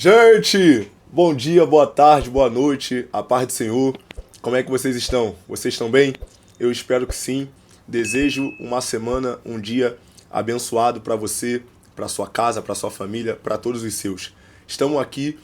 Gente, bom dia, boa tarde, boa noite, a paz do Senhor. Como é que vocês estão? Vocês estão bem? Eu espero que sim. Desejo uma semana, um dia abençoado para você, para sua casa, para sua família, para todos os seus. Estamos aqui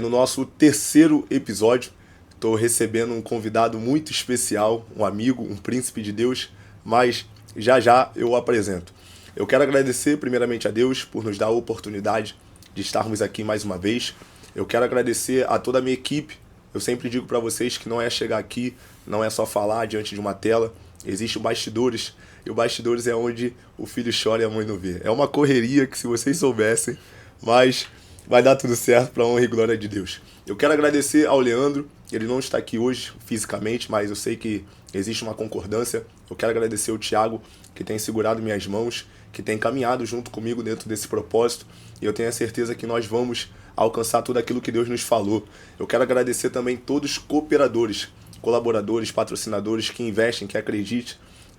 no nosso terceiro episódio. Estou recebendo um convidado muito especial, um amigo, um príncipe de Deus, mas já já eu o apresento. Eu quero agradecer primeiramente a Deus por nos dar a oportunidade de estarmos aqui mais uma vez. Eu quero agradecer a toda a minha equipe. Eu sempre digo para vocês que não é chegar aqui, não é só falar diante de uma tela. Existe o bastidores, e o bastidores é onde o filho chora e a mãe não vê. É uma correria que, se vocês soubessem, mas vai dar tudo certo para a honra e glória de Deus. Eu quero agradecer ao Leandro. Ele não está aqui hoje fisicamente, mas eu sei que existe uma concordância. Eu quero agradecer ao Thiago, que tem segurado minhas mãos, que tem caminhado junto comigo dentro desse propósito. E eu tenho a certeza que nós vamos alcançar tudo aquilo que Deus nos falou. Eu quero agradecer também todos os cooperadores, colaboradores, patrocinadores que investem, que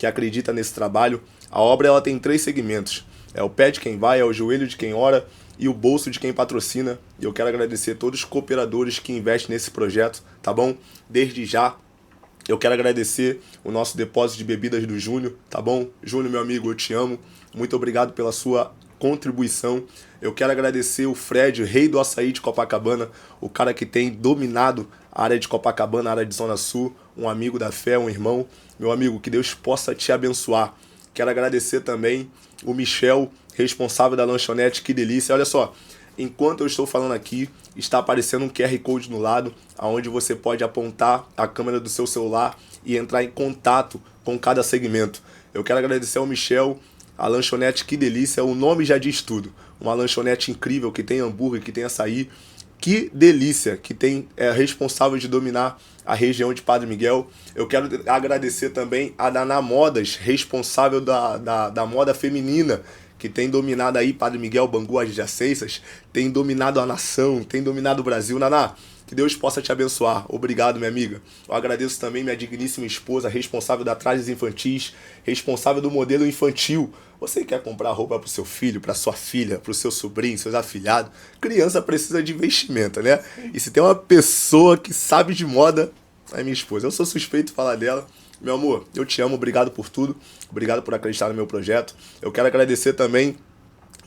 acreditam nesse trabalho. A obra ela tem 3 segmentos. É o pé de quem vai, é o joelho de quem ora e o bolso de quem patrocina. E eu quero agradecer a todos os cooperadores que investem nesse projeto, tá bom? Desde já. Eu quero agradecer o nosso depósito de bebidas do Júnior, tá bom? Júnior, meu amigo, eu te amo. Muito obrigado pela sua contribuição. Eu quero agradecer o Fred, o rei do açaí de Copacabana, o cara que tem dominado a área de Copacabana, a área de Zona Sul, um amigo da fé, um irmão. Meu amigo, que Deus possa te abençoar. Quero agradecer também o Michel, responsável da lanchonete Que Delícia. Olha só, enquanto eu estou falando aqui, está aparecendo um QR Code no lado, onde você pode apontar a câmera do seu celular e entrar em contato com cada segmento. Eu quero agradecer ao Michel, a lanchonete Que Delícia, o nome já diz tudo. Uma lanchonete incrível, que tem hambúrguer, que tem açaí. Que Delícia, que é responsável de dominar a região de Padre Miguel. Eu quero agradecer também a Daná Modas, responsável da moda feminina, que tem dominado aí Padre Miguel, Bangu, adjacências, tem dominado a nação, tem dominado o Brasil. Naná, que Deus possa te abençoar. Obrigado, minha amiga. Eu agradeço também minha digníssima esposa, responsável da Trajes Infantis, responsável do modelo infantil. Você quer comprar roupa para o seu filho, para sua filha, para o seu sobrinho, seus afilhados? Criança precisa de investimento, né? E se tem uma pessoa que sabe de moda, é minha esposa. Eu sou suspeito de falar dela. Meu amor, eu te amo, obrigado por tudo. Obrigado por acreditar no meu projeto. Eu quero agradecer também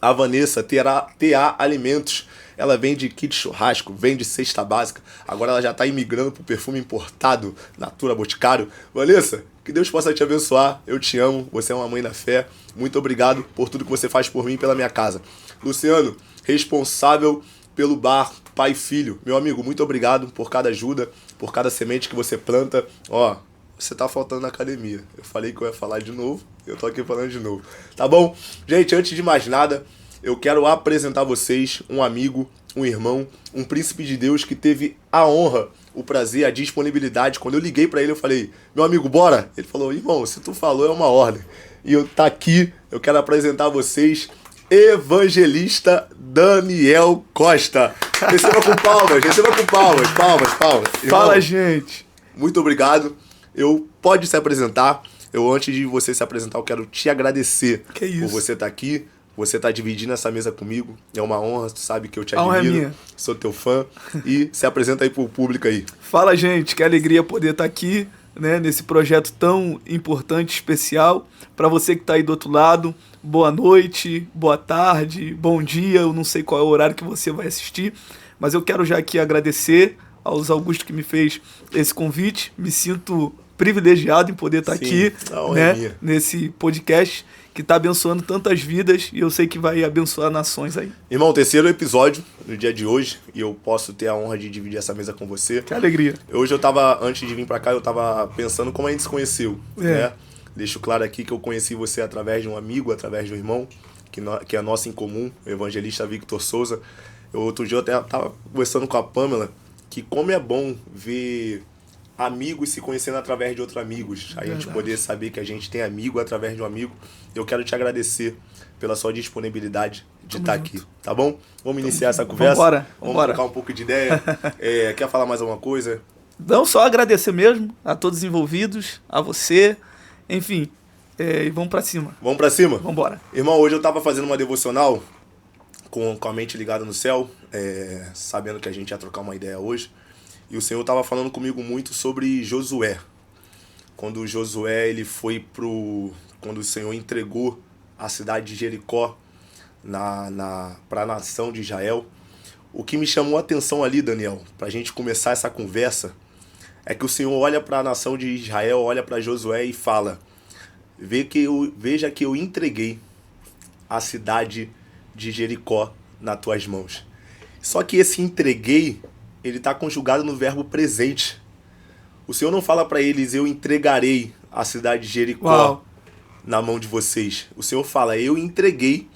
a Vanessa, TA Alimentos. Ela vende kit churrasco, vende cesta básica. Agora ela já está imigrando para o perfume importado, Natura Boticário. Vanessa, que Deus possa te abençoar. Eu te amo, você é uma mãe da fé. Muito obrigado por tudo que você faz por mim e pela minha casa. Luciano, responsável pelo bar Pai e Filho. Meu amigo, muito obrigado por cada ajuda, por cada semente que você planta. Ó, você tá faltando na academia. Eu falei que eu ia falar de novo, eu tô aqui falando de novo. Tá bom? Gente, antes de mais nada, eu quero apresentar a vocês um amigo, um irmão, um príncipe de Deus que teve a honra, o prazer, a disponibilidade. Quando eu liguei pra ele, eu falei, meu amigo, bora? Ele falou, irmão, se tu falou é uma ordem. E eu tá aqui, eu quero apresentar a vocês Evangelista Daniel Costa. Receba com palmas, palmas. Irmão, Fala, gente. muito obrigado. Pode se apresentar. Antes de você se apresentar, eu quero te agradecer por você estar aqui. Você tá dividindo essa mesa comigo. É uma honra, tu sabe que eu te admiro. A honra é minha. Sou teu fã. E se apresenta aí pro público aí. Fala, gente. Que alegria poder estar aqui, né, nesse projeto tão importante, especial. Para você que tá aí do outro lado, boa noite, boa tarde, bom dia. Eu não sei qual é o horário que você vai assistir, mas eu quero já aqui agradecer aos Augusto que me fez esse convite. Me sinto privilegiado em poder estar aqui, né, nesse podcast que está abençoando tantas vidas, e eu sei que vai abençoar nações aí. Irmão, terceiro episódio no dia de hoje, e eu posso ter a honra de dividir essa mesa com você. Que alegria. Hoje antes de vir pra cá, eu tava pensando como a gente se conheceu, né? Deixo claro aqui que eu conheci você através de um amigo, através de um irmão, que é nosso em comum, o evangelista Victor Souza. Outro dia eu até tava conversando com a Pamela, que como é bom ver amigos se conhecendo através de outros amigos. A gente poder saber que a gente tem amigo através de um amigo. Eu quero te agradecer pela sua disponibilidade de estar aqui, tá bom? Vamos iniciar essa conversa? Vamos trocar um pouco de ideia. Quer falar mais alguma coisa? Não, só agradecer mesmo a todos os envolvidos, a você, enfim, e vamos pra cima. Vamos pra cima? Vamos embora. Irmão, hoje eu tava fazendo uma devocional com a mente ligada no céu, sabendo que a gente ia trocar uma ideia hoje. E o Senhor estava falando comigo muito sobre Josué. Quando Josué ele foi quando o Senhor entregou a cidade de Jericó para a nação de Israel. O que me chamou a atenção ali, Daniel, para a gente começar essa conversa, é que o Senhor olha para a nação de Israel, olha para Josué e fala: veja que eu entreguei a cidade de Jericó nas tuas mãos. Só que esse entreguei, ele está conjugado no verbo presente. O Senhor não fala para eles: eu entregarei a cidade de Jericó na mão de vocês. O Senhor fala: eu entreguei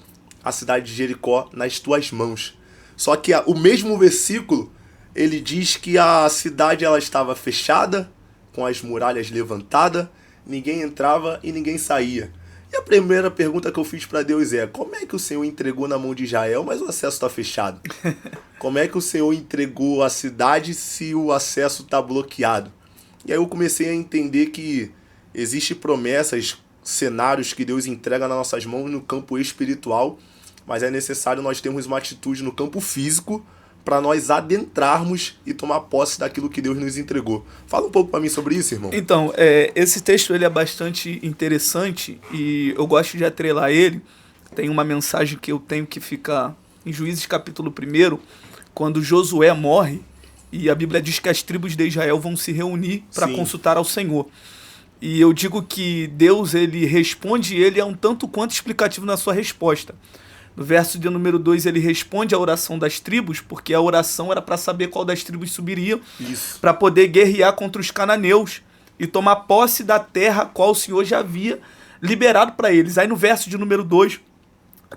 a cidade de Jericó nas tuas mãos. Só que o mesmo versículo, ele diz que a cidade ela estava fechada, com as muralhas levantadas, ninguém entrava e ninguém saía. E a primeira pergunta que eu fiz para Deus é: como é que o Senhor entregou na mão de Israel, mas o acesso está fechado? Como é que o Senhor entregou a cidade se o acesso está bloqueado? E aí eu comecei a entender que existem promessas, cenários que Deus entrega nas nossas mãos no campo espiritual, mas é necessário nós termos uma atitude no campo físico para nós adentrarmos e tomar posse daquilo que Deus nos entregou. Fala um pouco para mim sobre isso, irmão. Então, esse texto ele é bastante interessante e eu gosto de atrelar ele. Tem uma mensagem que eu tenho que ficar em Juízes capítulo 1, quando Josué morre e a Bíblia diz que as tribos de Israel vão se reunir para consultar ao Senhor. E eu digo que Deus ele responde e ele é um tanto quanto explicativo na sua resposta. No verso de número 2, ele responde à oração das tribos, porque a oração era para saber qual das tribos subiria, para poder guerrear contra os cananeus e tomar posse da terra qual o Senhor já havia liberado para eles. Aí no verso de número 2,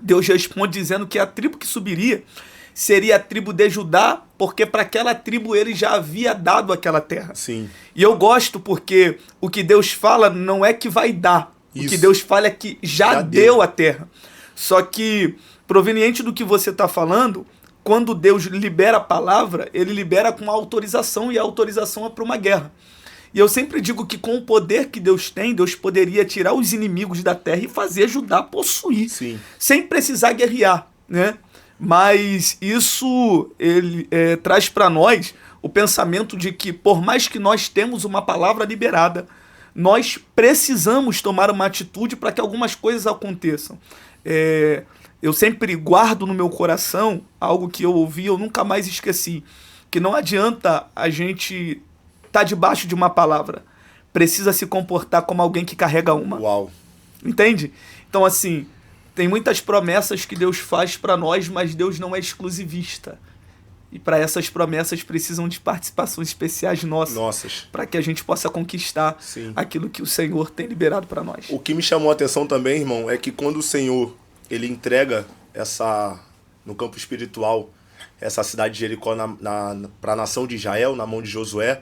Deus responde dizendo que a tribo que subiria seria a tribo de Judá, porque para aquela tribo ele já havia dado aquela terra. Sim. E eu gosto porque o que Deus fala não é que vai dar, o que Deus fala é que já deu a terra. Só que, proveniente do que você está falando, quando Deus libera a palavra, ele libera com autorização, e a autorização é para uma guerra. E eu sempre digo que com o poder que Deus tem, Deus poderia tirar os inimigos da terra e fazer Judá possuir, sem precisar guerrear, né? Mas isso ele traz para nós o pensamento de que, por mais que nós temos uma palavra liberada, nós precisamos tomar uma atitude para que algumas coisas aconteçam. Eu sempre guardo no meu coração algo que eu ouvi, eu nunca mais esqueci, que não adianta a gente estar debaixo de uma palavra, precisa se comportar como alguém que carrega uma. Uau. Entende? Então, assim, tem muitas promessas que Deus faz para nós, mas Deus não é exclusivista. E para essas promessas precisam de participações especiais nossas. Para que a gente possa conquistar aquilo que o Senhor tem liberado para nós. O que me chamou a atenção também, irmão, é que quando o Senhor ele entrega no campo espiritual essa cidade de Jericó para a nação de Israel, na mão de Josué,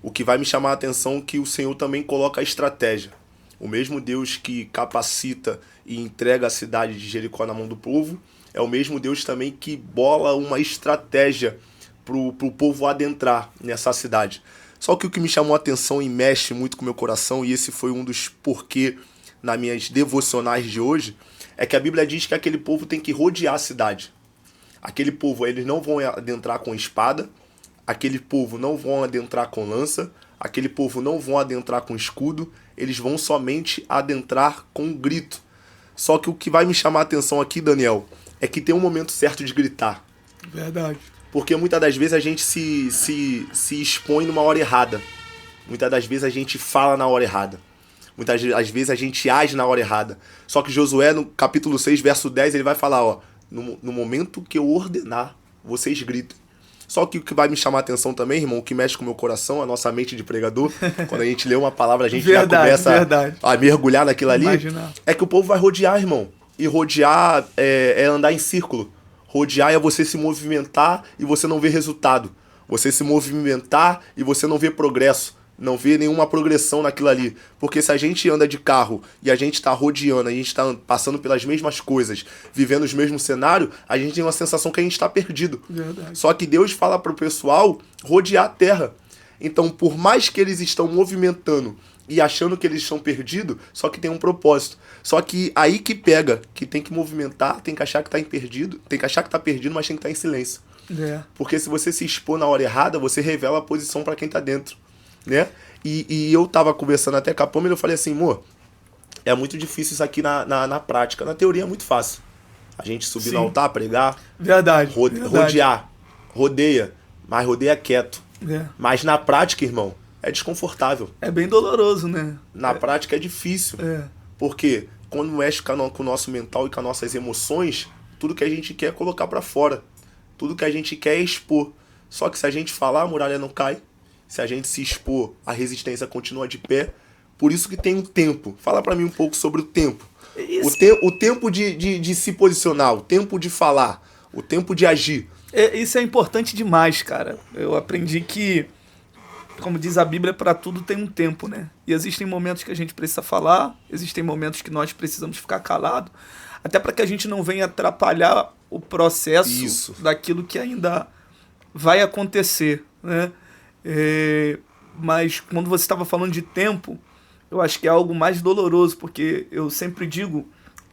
o que vai me chamar a atenção é que o Senhor também coloca a estratégia. O mesmo Deus que capacita e entrega a cidade de Jericó na mão do povo, é o mesmo Deus também que bola uma estratégia para o povo adentrar nessa cidade. Só que o que me chamou a atenção e mexe muito com o meu coração, e esse foi um dos porquê nas minhas devocionais de hoje, é que a Bíblia diz que aquele povo tem que rodear a cidade. Aquele povo, eles não vão adentrar com espada, aquele povo não vão adentrar com lança, aquele povo não vão adentrar com escudo, eles vão somente adentrar com um grito. Só que o que vai me chamar a atenção aqui, Daniel, é que tem um momento certo de gritar. Verdade. Porque muitas das vezes a gente se expõe numa hora errada. Muitas das vezes a gente fala na hora errada. Muitas das vezes a gente age na hora errada. Só que Josué, no capítulo 6, verso 10, ele vai falar, no momento que eu ordenar, vocês gritem. Só que o que vai me chamar a atenção também, irmão, o que mexe com o meu coração, a nossa mente de pregador, quando a gente lê uma palavra, a gente já começa a mergulhar naquilo ali, é que o povo vai rodear, irmão. E rodear é andar em círculo. Rodear é você se movimentar e você não ver resultado. Você se movimentar e você não ver progresso. Não vê nenhuma progressão naquilo ali. Porque se a gente anda de carro e a gente está rodeando, a gente está passando pelas mesmas coisas, vivendo os mesmos cenários, a gente tem uma sensação que a gente está perdido. Verdade. Só que Deus fala para o pessoal rodear a terra. Então, por mais que eles estão movimentando e achando que eles estão perdidos, só que tem um propósito. Só que aí que pega, que tem que movimentar, tem que achar que tá perdido, tem que achar que tá perdido, mas tem que estar em silêncio. Porque se você se expor na hora errada, você revela a posição para quem tá dentro, né? E eu tava conversando até com a Pâmela e eu falei assim, amor, é muito difícil isso aqui na prática. Na teoria é muito fácil. A gente subir no altar, pregar, verdade. rodear, rodeia, mas rodeia quieto. Mas na prática, irmão, é desconfortável. É bem doloroso, né? Na prática é difícil. Porque quando mexe com o nosso mental e com as nossas emoções, tudo que a gente quer é colocar pra fora. Tudo que a gente quer é expor. Só que se a gente falar, a muralha não cai. Se a gente se expor, a resistência continua de pé. Por isso que tem um tempo. Fala pra mim um pouco sobre o tempo. O tempo de se posicionar, o tempo de falar, o tempo de agir. Isso é importante demais, cara. Eu aprendi que, como diz a Bíblia, para tudo tem um tempo, né? E existem momentos que a gente precisa falar, existem momentos que nós precisamos ficar calado, até para que a gente não venha atrapalhar o processo daquilo que ainda vai acontecer, né? Mas quando você estava falando de tempo, eu acho que é algo mais doloroso, porque eu sempre digo,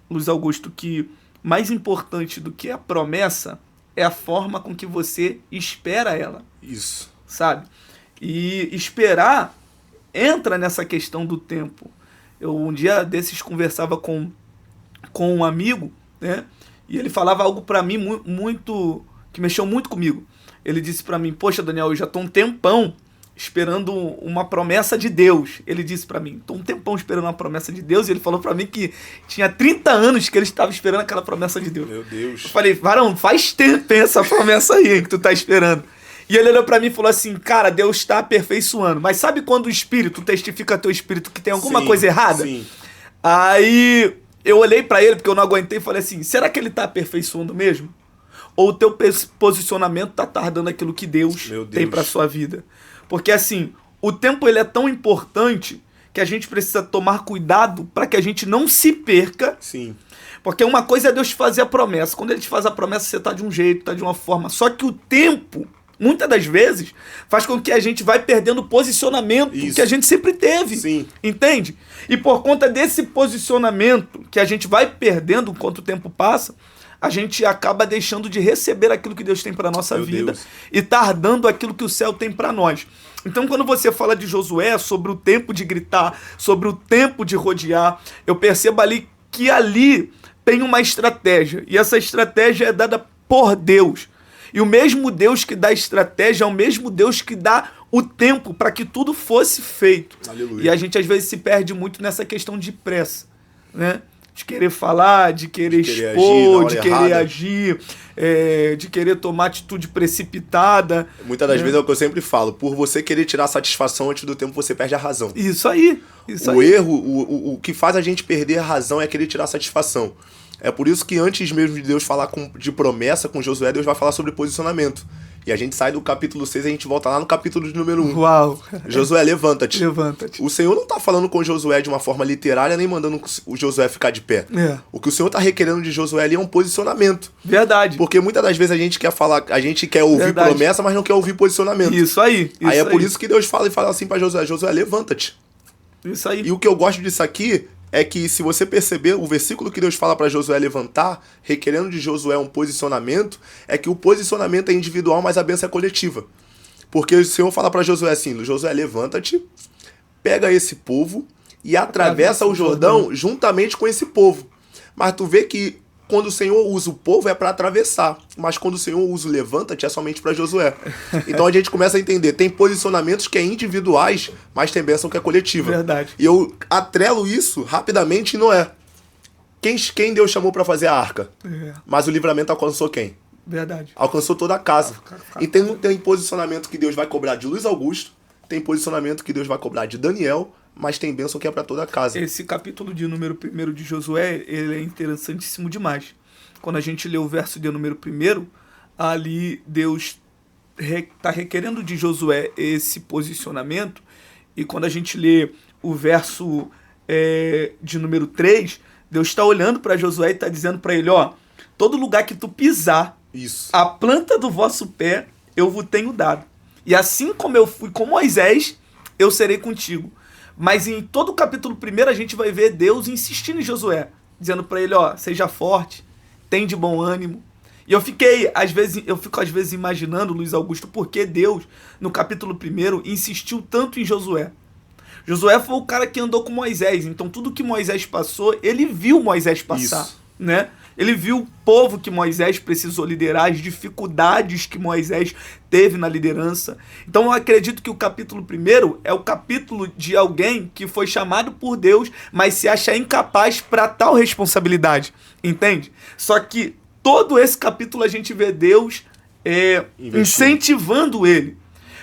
Luiz Augusto, que mais importante do que a promessa é a forma com que você espera ela. Isso. Sabe? E esperar entra nessa questão do tempo. Eu um dia desses conversava com um amigo, né? E ele falava algo pra mim muito que mexeu muito comigo. Ele disse pra mim, poxa, Daniel, eu já tô um tempão esperando uma promessa de Deus. Ele disse pra mim, tô um tempão esperando uma promessa de Deus, e ele falou pra mim que tinha 30 anos que ele estava esperando aquela promessa de Deus. Meu Deus. Eu falei, varão, faz tempo essa promessa aí que tu tá esperando. E ele olhou pra mim e falou assim, cara, Deus tá aperfeiçoando. Mas sabe quando o Espírito testifica a teu Espírito que tem alguma coisa errada? Sim. Aí eu olhei pra ele, porque eu não aguentei, e falei assim, será que ele tá aperfeiçoando mesmo? Ou o teu posicionamento tá tardando aquilo que Deus tem pra sua vida? Porque assim, o tempo ele é tão importante que a gente precisa tomar cuidado para que a gente não se perca. Sim. Porque uma coisa é Deus te fazer a promessa. Quando ele te faz a promessa, você tá de um jeito, tá de uma forma. Só que o tempo, muitas das vezes, faz com que a gente vai perdendo o posicionamento que a gente sempre teve. Sim. Entende? E por conta desse posicionamento que a gente vai perdendo enquanto o tempo passa, a gente acaba deixando de receber aquilo que Deus tem para nossa vida e tardando aquilo que o céu tem para nós. Então, quando você fala de Josué, sobre o tempo de gritar, sobre o tempo de rodear, eu percebo ali que ali tem uma estratégia. E essa estratégia é dada por Deus. E o mesmo Deus que dá estratégia é o mesmo Deus que dá o tempo para que tudo fosse feito. Aleluia. E a gente às vezes se perde muito nessa questão de pressa, né? De querer falar, de querer expor, de querer agir, de querer tomar atitude precipitada. Muitas das vezes é o que eu sempre falo, por você querer tirar satisfação antes do tempo, você perde a razão. Isso aí. Erro, o que faz a gente perder a razão é querer tirar satisfação. É por isso que antes mesmo de Deus falar de promessa com Josué, Deus vai falar sobre posicionamento. E a gente sai do capítulo 6 e a gente volta lá no capítulo de número 1. Uau! Josué, levanta-te. Levanta-te. O Senhor não está falando com Josué de uma forma literária, nem mandando o Josué ficar de pé. O que o Senhor está requerendo de Josué ali é um posicionamento. Verdade. Porque muitas das vezes a gente quer falar, a gente quer ouvir promessa, mas não quer ouvir posicionamento. Isso aí. Aí é por isso que Deus fala e fala assim para Josué, Josué, levanta-te. Isso aí. E o que eu gosto disso aqui é que, se você perceber, o versículo que Deus fala para Josué levantar, requerendo de Josué um posicionamento, é que o posicionamento é individual, mas a bênção é coletiva. Porque o Senhor fala para Josué assim, Josué, levanta-te, pega esse povo e atravessa o Jordão juntamente com esse povo. Mas tu vê que quando o Senhor usa o povo é para atravessar, mas quando o Senhor usa o levanta-te é somente para Josué. Então a gente começa a entender, tem posicionamentos que é individuais, mas tem bênção que é coletiva. Verdade. E eu atrelo isso rapidamente em Noé. Quem Deus chamou para fazer a arca? Mas o livramento alcançou quem? Verdade. Alcançou toda a casa. E tem posicionamento que Deus vai cobrar de Luiz Augusto, tem posicionamento que Deus vai cobrar de Daniel, mas tem bênção que é para toda a casa. Esse capítulo de número 1 de Josué, ele é interessantíssimo demais. Quando a gente lê o verso de número 1, ali Deus está requerendo de Josué esse posicionamento, e quando a gente lê o verso de número 3, Deus está olhando para Josué e está dizendo para ele, ó, todo lugar que tu pisar, a planta do vosso pé eu vos tenho dado. E assim como eu fui com Moisés, eu serei contigo. Mas em todo o capítulo 1 a gente vai ver Deus insistindo em Josué, dizendo para ele, ó, seja forte, tem de bom ânimo. E eu fico às vezes imaginando, Luiz Augusto, por que Deus, no capítulo 1, insistiu tanto em Josué. Josué foi o cara que andou com Moisés, então tudo que Moisés passou, ele viu Moisés passar. Isso. Né? Ele viu o povo que Moisés precisou liderar, as dificuldades que Moisés teve na liderança. Então eu acredito que o capítulo 1 é o capítulo de alguém que foi chamado por Deus, mas se acha incapaz para tal responsabilidade. Entende? Só que todo esse capítulo a gente vê Deus incentivando ele.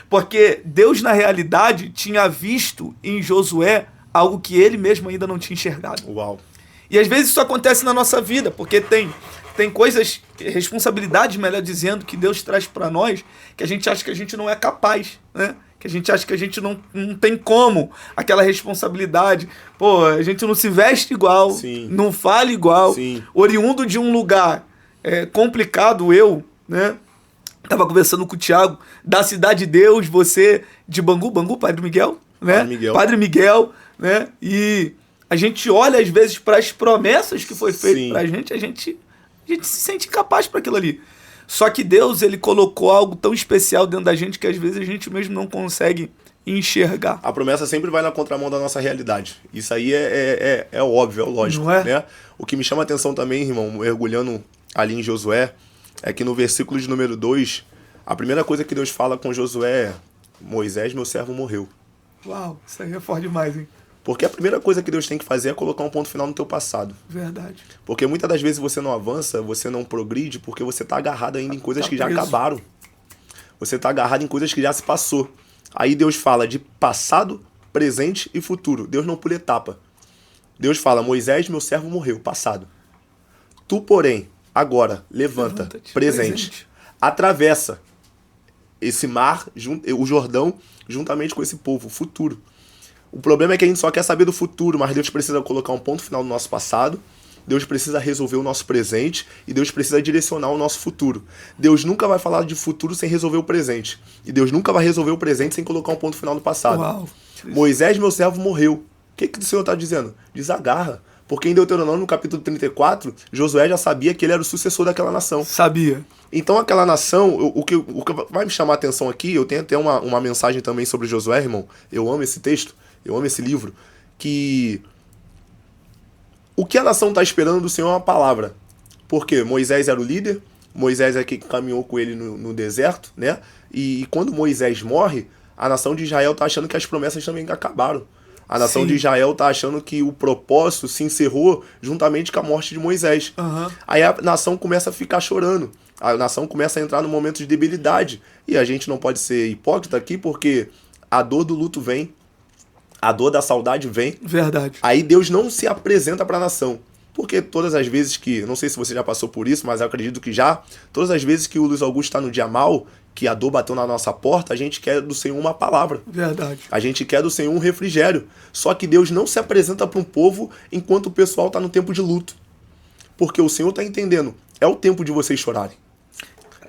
Porque Deus, na realidade, tinha visto em Josué algo que ele mesmo ainda não tinha enxergado. Uau! E às vezes isso acontece na nossa vida, porque tem coisas, responsabilidades, melhor dizendo, que Deus traz para nós, que a gente acha que a gente não é capaz, né? Que a gente acha que a gente não tem como aquela responsabilidade. Pô, a gente não se veste igual, Sim. não fala igual, Sim. oriundo de um lugar complicado, né? Tava conversando com o Thiago, da Cidade de Deus, você de Bangu, Padre Miguel, né? Padre Miguel, né? E a gente olha às vezes para as promessas que foi feito pra gente, a gente se sente incapaz para aquilo ali. Só que Deus, ele colocou algo tão especial dentro da gente que às vezes a gente mesmo não consegue enxergar. A promessa sempre vai na contramão da nossa realidade. Isso aí é óbvio, é lógico. Não é? Né? O que me chama a atenção também, irmão, mergulhando ali em Josué, é que no versículo de número 2, a primeira coisa que Deus fala com Josué é: Moisés, meu servo, morreu. Uau, isso aí é forte demais, hein? Porque a primeira coisa que Deus tem que fazer é colocar um ponto final no teu passado. Verdade. Porque muitas das vezes você não avança, você não progride, porque você está agarrado ainda em coisas que já acabaram. Você está agarrado em coisas que já se passou. Aí Deus fala de passado, presente e futuro. Deus não pula etapa. Deus fala: Moisés, meu servo, morreu. Passado. Tu, porém, agora, levanta, presente. Atravessa esse mar, o Jordão, juntamente com esse povo, futuro. O problema é que a gente só quer saber do futuro, mas Deus precisa colocar um ponto final no nosso passado, Deus precisa resolver o nosso presente e Deus precisa direcionar o nosso futuro. Deus nunca vai falar de futuro sem resolver o presente. E Deus nunca vai resolver o presente sem colocar um ponto final no passado. Uau. Moisés, meu servo, morreu. O que o Senhor está dizendo? Desagarra. Porque em Deuteronômio, no capítulo 34, Josué já sabia que ele era o sucessor daquela nação. Sabia. Então aquela nação, o que vai me chamar a atenção aqui, eu tenho até uma mensagem também sobre Josué, irmão. Eu amo esse texto, eu amo esse livro, que o que a nação está esperando do Senhor é uma palavra. Porque Moisés era o líder, Moisés é quem caminhou com ele no deserto, né? E quando Moisés morre, a nação de Israel está achando que as promessas também acabaram. A nação de Israel está achando que o propósito se encerrou juntamente com a morte de Moisés. Uhum. Aí a nação começa a ficar chorando. A nação começa a entrar num momento de debilidade. E a gente não pode ser hipócrita aqui, porque a dor do luto vem. A dor da saudade vem. Verdade. Aí Deus não se apresenta para a nação. Porque todas as vezes que... Não sei se você já passou por isso, mas eu acredito que já. Todas as vezes que o Luiz Augusto está no dia mal, que a dor bateu na nossa porta, a gente quer do Senhor uma palavra. Verdade. A gente quer do Senhor um refrigério. Só que Deus não se apresenta para um povo enquanto o pessoal está no tempo de luto. Porque o Senhor está entendendo. É o tempo de vocês chorarem.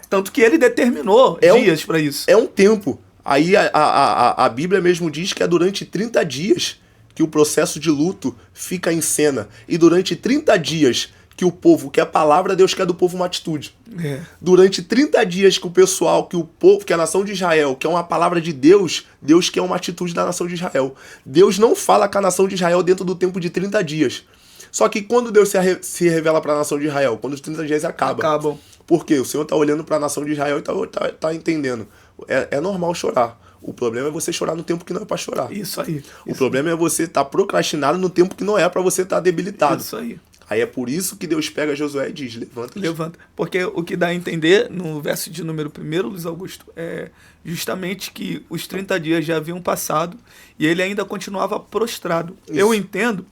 Tanto que ele determinou dias para isso. É um tempo. Aí a Bíblia mesmo diz que é durante 30 dias que o processo de luto fica em cena. E durante 30 dias que o povo quer a palavra, Deus quer do povo uma atitude. É. Durante 30 dias que o pessoal, que o povo, que a nação de Israel quer uma palavra de Deus, Deus quer uma atitude da nação de Israel. Deus não fala com a nação de Israel dentro do tempo de 30 dias. Só que quando Deus se revela para a nação de Israel? Quando os 30 dias acabam. Por quê? O Senhor está olhando para a nação de Israel e tá entendendo. É normal chorar. O problema é você chorar no tempo que não é para chorar. Isso aí. O problema é você estar procrastinado no tempo que não é para você estar debilitado. Isso aí. Aí é por isso que Deus pega Josué e diz: levanta. Levanta. Porque o que dá a entender no verso de número 1, Luiz Augusto, é justamente que os 30 dias já haviam passado e ele ainda continuava prostrado. Isso. Eu entendo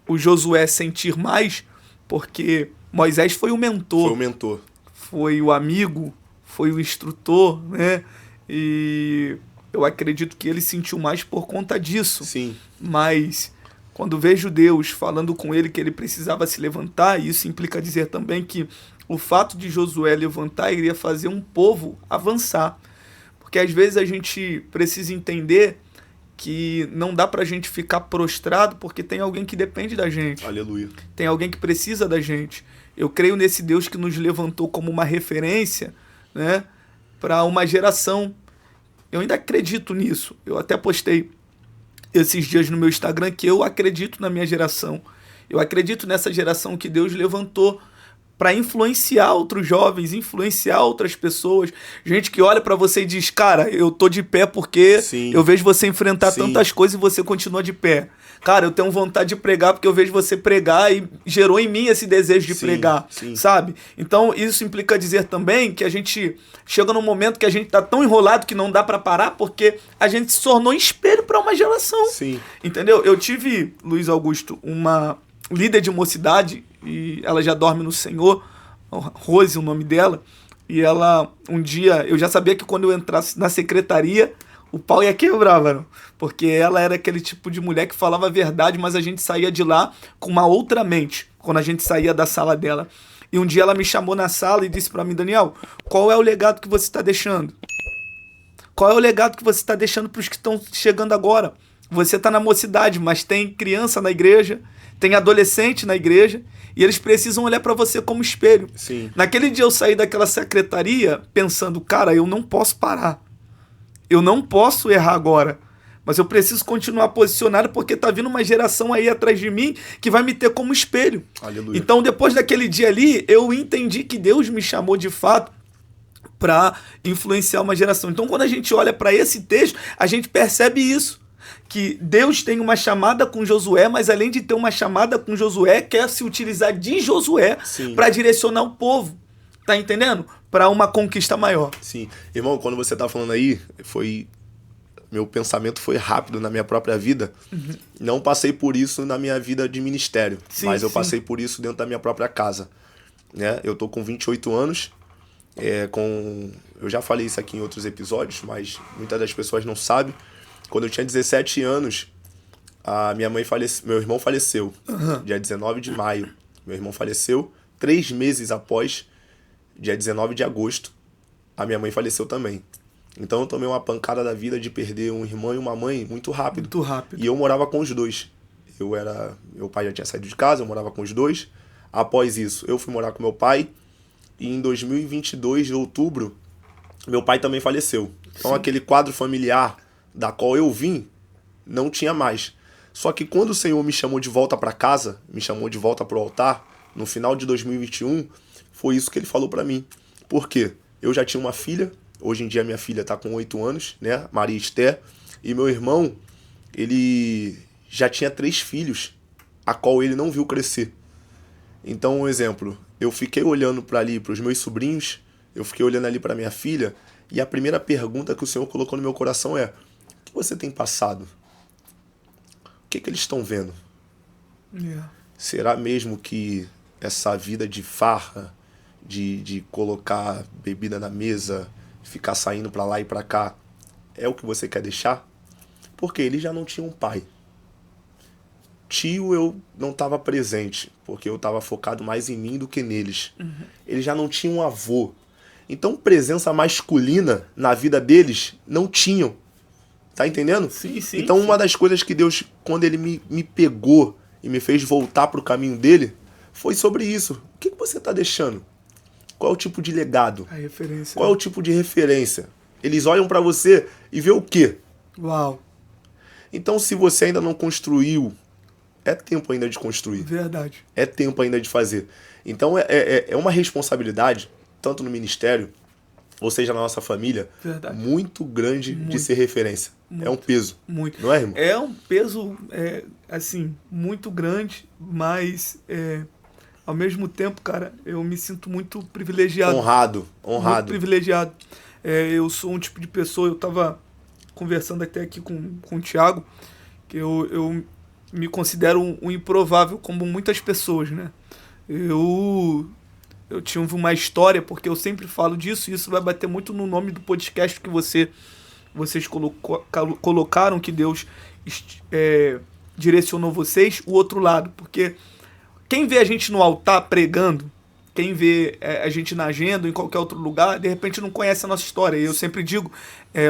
o Josué sentir mais porque Moisés foi o mentor. Foi o mentor. Foi o amigo, foi o instrutor, né? E eu acredito que ele sentiu mais por conta disso. Sim. Mas quando vejo Deus falando com ele que ele precisava se levantar, isso implica dizer também que o fato de Josué levantar iria fazer um povo avançar. Porque às vezes a gente precisa entender que não dá pra gente ficar prostrado porque tem alguém que depende da gente. Aleluia. Tem alguém que precisa da gente. Eu creio nesse Deus que nos levantou como uma referência, né, para uma geração. Eu ainda acredito nisso. Eu até postei esses dias no meu Instagram que eu acredito na minha geração. Eu acredito nessa geração que Deus levantou para influenciar outros jovens, influenciar outras pessoas. Gente que olha para você e diz, cara, eu tô de pé porque Sim. eu vejo você enfrentar Sim. tantas coisas e você continua de pé. Cara, eu tenho vontade de pregar porque eu vejo você pregar e gerou em mim esse desejo de Sim, pregar, sim. sabe? Então isso implica dizer também que a gente chega num momento que a gente tá tão enrolado que não dá para parar porque a gente se tornou espelho para uma geração. Sim. Entendeu? Eu tive, Luiz Augusto, uma líder de mocidade e ela já dorme no Senhor, Rose, o nome dela, e ela, um dia, eu já sabia que quando eu entrasse na secretaria, o pau ia quebrar, mano, porque ela era aquele tipo de mulher que falava a verdade, mas a gente saía de lá com uma outra mente, quando a gente saía da sala dela. E um dia ela me chamou na sala e disse pra mim, Daniel, qual é o legado que você está deixando? Qual é o legado que você está deixando pros que estão chegando agora? Você tá na mocidade, mas tem criança na igreja, tem adolescente na igreja, e eles precisam olhar para você como espelho. Sim. Naquele dia eu saí daquela secretaria pensando, cara, eu não posso parar. Eu não posso errar agora. Mas eu preciso continuar posicionado porque tá vindo uma geração aí atrás de mim que vai me ter como espelho. Aleluia. Então, depois daquele dia ali, eu entendi que Deus me chamou de fato para influenciar uma geração. Então, quando a gente olha para esse texto, a gente percebe isso. Que Deus tem uma chamada com Josué, mas além de ter uma chamada com Josué, quer se utilizar de Josué para direcionar o povo. Tá entendendo? Para uma conquista maior. Sim. Irmão, quando você tá falando aí, meu pensamento foi rápido na minha própria vida. Uhum. Não passei por isso na minha vida de ministério, sim, mas eu passei por isso dentro da minha própria casa. Né? Eu tô com 28 anos, eu já falei isso aqui em outros episódios, mas muitas das pessoas não sabem. Quando eu tinha 17 anos, meu irmão faleceu, dia 19 de maio. Meu irmão faleceu 3 meses após, dia 19 de agosto, a minha mãe faleceu também. Então eu tomei uma pancada da vida de perder um irmão e uma mãe muito rápido. Muito rápido. E eu morava com os dois. Meu pai já tinha saído de casa, eu morava com os dois. Após isso, eu fui morar com meu pai. E em 2022, de outubro, meu pai também faleceu. Então aquele quadro familiar da qual eu vim, não tinha mais. Só que quando o Senhor me chamou de volta para casa, me chamou de volta para o altar, no final de 2021, foi isso que ele falou para mim. Por quê? Eu já tinha uma filha, hoje em dia minha filha está com 8 anos, né? Maria Esther, e meu irmão, ele já tinha 3 filhos, a qual ele não viu crescer. Então, um exemplo, eu fiquei olhando para ali, para os meus sobrinhos, eu fiquei olhando ali para minha filha, e a primeira pergunta que o Senhor colocou no meu coração é: o que você tem passado? O que eles estão vendo? Yeah. Será mesmo que essa vida de farra, de colocar bebida na mesa, ficar saindo para lá e para cá, é o que você quer deixar? Porque eles já não tinham um pai. Tio, eu não estava presente, porque eu estava focado mais em mim do que neles. Uhum. Eles já não tinham um avô. Então, presença masculina na vida deles não tinham. Tá entendendo? Sim, sim. Então, uma das coisas que Deus, quando ele me pegou e me fez voltar pro caminho dele, foi sobre isso. O que você tá deixando? Qual é o tipo de legado? A referência. Qual é o tipo de referência? Eles olham pra você e vê o quê? Uau. Então, se você ainda não construiu, é tempo ainda de construir. Verdade. É tempo ainda de fazer. Então, é uma responsabilidade, tanto no ministério, ou seja, na nossa família, verdade, muito grande de ser referência. Muito, é um peso. Muito. Não é, irmão? É um peso, assim, muito grande, mas ao mesmo tempo, cara, eu me sinto muito privilegiado. Honrado. Muito privilegiado. Eu sou um tipo de pessoa, eu tava conversando até aqui com o Thiago, que eu me considero um improvável como muitas pessoas, né? Eu tive uma história, porque eu sempre falo disso, e isso vai bater muito no nome do podcast que vocês colocaram, que Deus direcionou vocês, o outro lado. Porque quem vê a gente no altar pregando, quem vê a gente na agenda ou em qualquer outro lugar, de repente não conhece a nossa história. E eu sempre digo,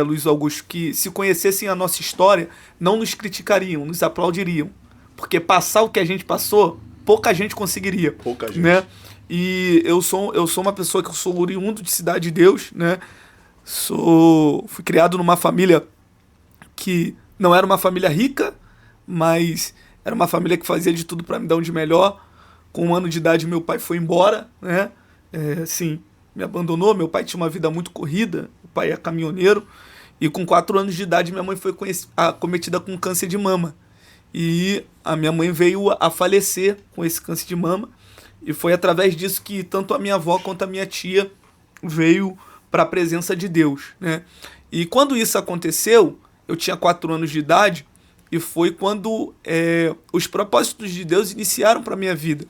Luiz Augusto, que se conhecessem a nossa história, não nos criticariam, nos aplaudiriam. Porque passar o que a gente passou, pouca gente conseguiria. Pouca gente. Né? E eu sou uma pessoa que eu sou oriundo de Cidade de Deus, né? Fui criado numa família que não era uma família rica, mas era uma família que fazia de tudo para me dar um de melhor. Com 1 ano de idade, meu pai foi embora, né? Assim, me abandonou. Meu pai tinha uma vida muito corrida, o pai é caminhoneiro. E com 4 anos de idade, minha mãe foi acometida com câncer de mama. E a minha mãe veio a falecer com esse câncer de mama. E foi através disso que tanto a minha avó quanto a minha tia veio para a presença de Deus, né? E quando isso aconteceu, eu tinha 4 anos de idade e foi quando os propósitos de Deus iniciaram para a minha vida,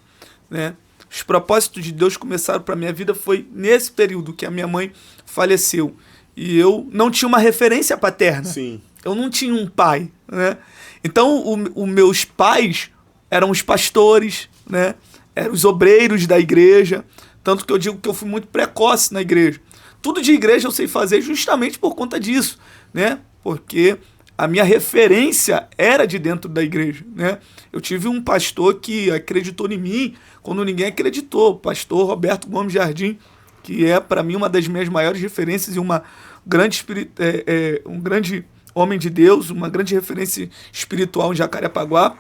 né? Os propósitos de Deus começaram para a minha vida foi nesse período que a minha mãe faleceu. E eu não tinha uma referência paterna. Sim. Eu não tinha um pai, né? Então, os meus pais eram os pastores, né? Eram os obreiros da igreja. Tanto que eu digo que eu fui muito precoce na igreja. Tudo de igreja eu sei fazer justamente por conta disso, né? Porque a minha referência era de dentro da igreja, né? Eu tive um pastor que acreditou em mim quando ninguém acreditou, o pastor Roberto Gomes Jardim, que é para mim uma das minhas maiores referências e um grande homem de Deus, uma grande referência espiritual em Jacarepaguá.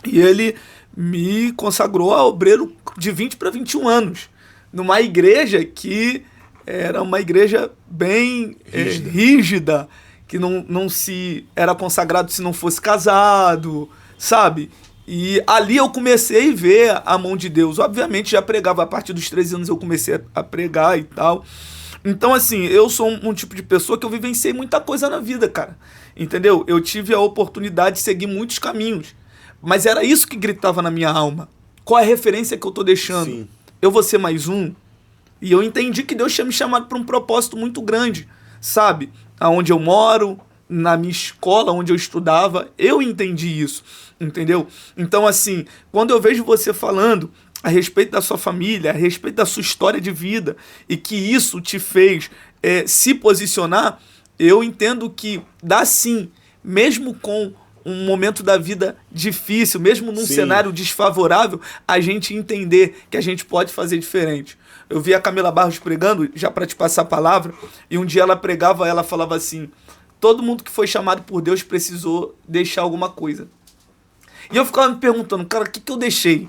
E ele me consagrou a obreiro de 20 para 21 anos, numa igreja que era uma igreja bem rígida, que não se era consagrado se não fosse casado, sabe? E ali eu comecei a ver a mão de Deus. Obviamente já pregava, a partir dos 13 anos eu comecei a pregar e tal. Então, assim, eu sou um tipo de pessoa que eu vivenciei muita coisa na vida, cara. Entendeu? Eu tive a oportunidade de seguir muitos caminhos. Mas era isso que gritava na minha alma. Qual é a referência que eu tô deixando? Sim. Eu vou ser mais um? E eu entendi que Deus tinha me chamado para um propósito muito grande, sabe? Aonde eu moro, na minha escola, onde eu estudava, eu entendi isso, entendeu? Então, assim, quando eu vejo você falando a respeito da sua família, a respeito da sua história de vida, e que isso te fez se posicionar, eu entendo que dá sim, mesmo com um momento da vida difícil, mesmo num cenário desfavorável, a gente entender que a gente pode fazer diferente. Eu vi a Camila Barros pregando, já para te passar a palavra, e um dia ela pregava, ela falava assim: todo mundo que foi chamado por Deus precisou deixar alguma coisa. E eu ficava me perguntando, cara, o que eu deixei?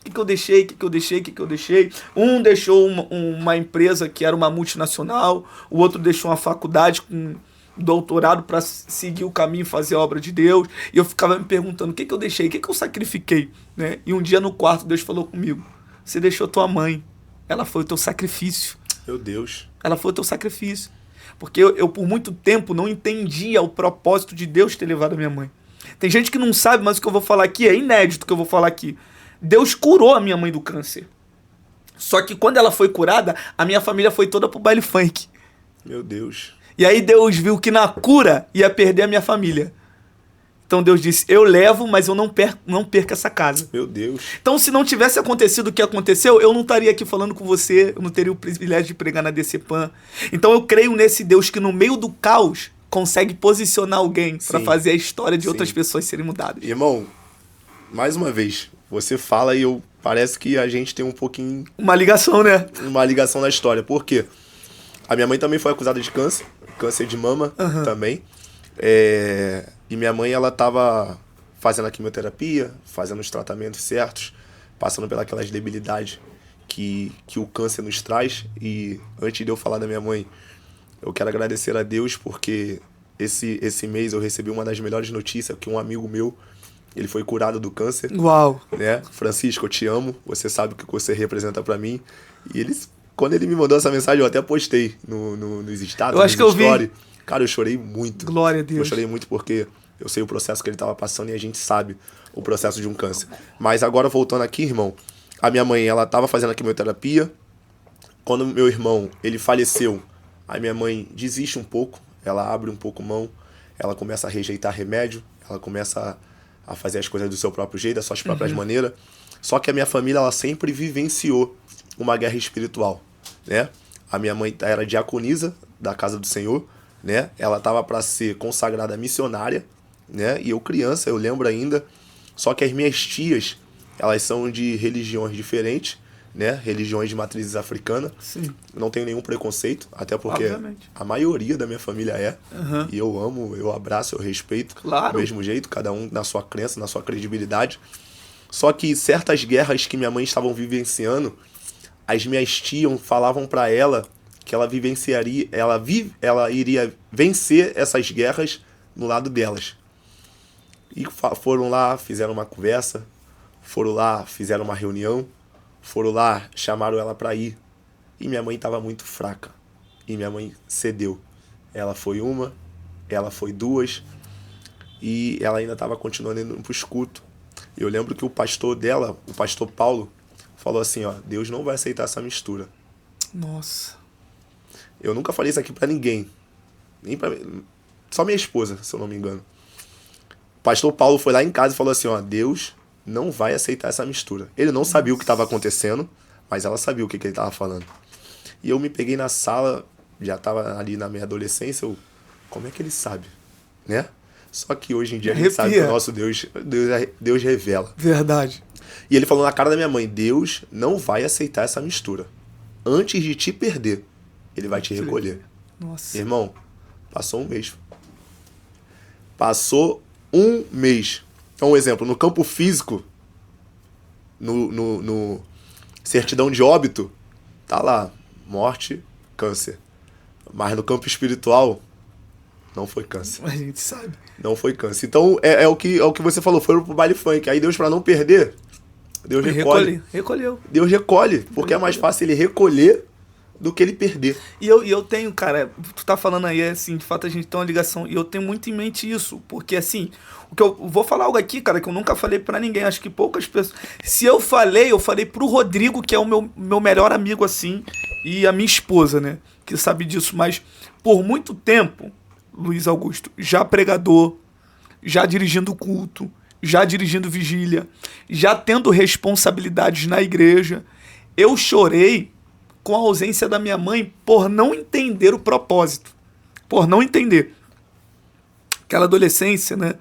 O que eu deixei? Um deixou uma empresa que era uma multinacional, o outro deixou uma faculdade com doutorado para seguir o caminho e fazer a obra de Deus. E eu ficava me perguntando, o que eu deixei? O que eu sacrifiquei? Né? E um dia no quarto Deus falou comigo: você deixou tua mãe. Ela foi o teu sacrifício. Meu Deus. Ela foi o teu sacrifício. Porque eu por muito tempo não entendia o propósito de Deus ter levado a minha mãe. Tem gente que não sabe, mas o que eu vou falar aqui é inédito, o que eu vou falar aqui. Deus curou a minha mãe do câncer. Só que quando ela foi curada, a minha família foi toda pro baile funk. Meu Deus. E aí Deus viu que na cura ia perder a minha família. Então Deus disse: eu levo, mas eu não perco essa casa. Meu Deus. Então, se não tivesse acontecido o que aconteceu, eu não estaria aqui falando com você, eu não teria o privilégio de pregar na DCPAN. Então eu creio nesse Deus que no meio do caos consegue posicionar alguém para fazer a história de outras pessoas serem mudadas. Irmão, mais uma vez, você fala e parece que a gente tem um pouquinho... uma ligação, né? Uma ligação na história. Por quê? A minha mãe também foi acusada de câncer de mama também. E minha mãe, ela tava fazendo a quimioterapia, fazendo os tratamentos certos, passando pelas debilidades que o câncer nos traz. E antes de eu falar da minha mãe, eu quero agradecer a Deus porque esse mês eu recebi uma das melhores notícias, que um amigo meu, ele foi curado do câncer. Uau! Né? Francisco, eu te amo, você sabe o que você representa pra mim. E quando ele me mandou essa mensagem, eu até postei nos status, eu acho que eu story. vi. Cara, eu chorei muito. Glória a Deus. Eu chorei muito porque eu sei o processo que ele estava passando e a gente sabe o processo de um câncer. Mas agora, voltando aqui, irmão, a minha mãe, ela estava fazendo a quimioterapia. Quando meu irmão, ele faleceu, a minha mãe desiste um pouco, ela abre um pouco mão, ela começa a rejeitar remédio, ela começa a fazer as coisas do seu próprio jeito, das suas próprias maneiras. Só que a minha família, ela sempre vivenciou uma guerra espiritual, né? A minha mãe era diaconisa da Casa do Senhor, né? Ela estava para ser consagrada missionária, né? E eu criança, eu lembro ainda, só que as minhas tias, elas são de religiões diferentes, né? Religiões de matrizes africanas. Sim. Não tenho nenhum preconceito, até porque Obviamente. a maioria da minha família é. Uhum. E eu amo, eu abraço, eu respeito. Claro. Do mesmo jeito, cada um na sua crença, na sua credibilidade. Só que certas guerras que minha mãe estavam vivenciando, as minhas tias falavam para ela que ela vivenciaria, ela iria vencer essas guerras no lado delas. E foram lá, fizeram uma conversa, foram lá, fizeram uma reunião, foram lá, chamaram ela para ir. E minha mãe estava muito fraca. E minha mãe cedeu. Ela foi uma, ela foi duas, e ela ainda estava continuando indo para os cultos. Eu lembro que o pastor dela, o pastor Paulo, falou assim, ó, Deus não vai aceitar essa mistura. Nossa. Eu nunca falei isso aqui para ninguém. Nem pra, só minha esposa, se eu não me engano. O pastor Paulo foi lá em casa e falou assim, ó, Deus não vai aceitar essa mistura. Ele não sabia o que estava acontecendo, mas ela sabia o que ele estava falando. E eu me peguei na sala, já estava ali na minha adolescência, como é que ele sabe? Né? Só que hoje em dia a gente sabe que o nosso Deus revela. Verdade. E ele falou na cara da minha mãe, Deus não vai aceitar essa mistura. Antes de te perder, ele vai te recolher. Nossa. Irmão, passou um mês. Passou um mês. Então, um exemplo, no campo físico, no certidão de óbito, tá lá, morte, câncer. Mas no campo espiritual, não foi câncer. A gente sabe. Não foi câncer. Então, é o que você falou, foram pro baile funk. Aí Deus, pra não perder, Deus recolhe. Recolheu. Deus recolhe, porque é mais fácil ele recolher do que ele perder. E eu tenho, cara, tu tá falando aí, assim, de fato a gente tem uma ligação, e eu tenho muito em mente isso, porque assim, o que eu vou falar algo aqui, cara, que eu nunca falei pra ninguém, acho que poucas pessoas, se eu falei pro Rodrigo, que é o meu melhor amigo, assim, e a minha esposa, né, que sabe disso, mas por muito tempo, Luiz Augusto, já pregador, já dirigindo culto, já dirigindo vigília, já tendo responsabilidades na igreja, eu chorei com a ausência da minha mãe por não entender o propósito. Por não entender. Aquela adolescência, né?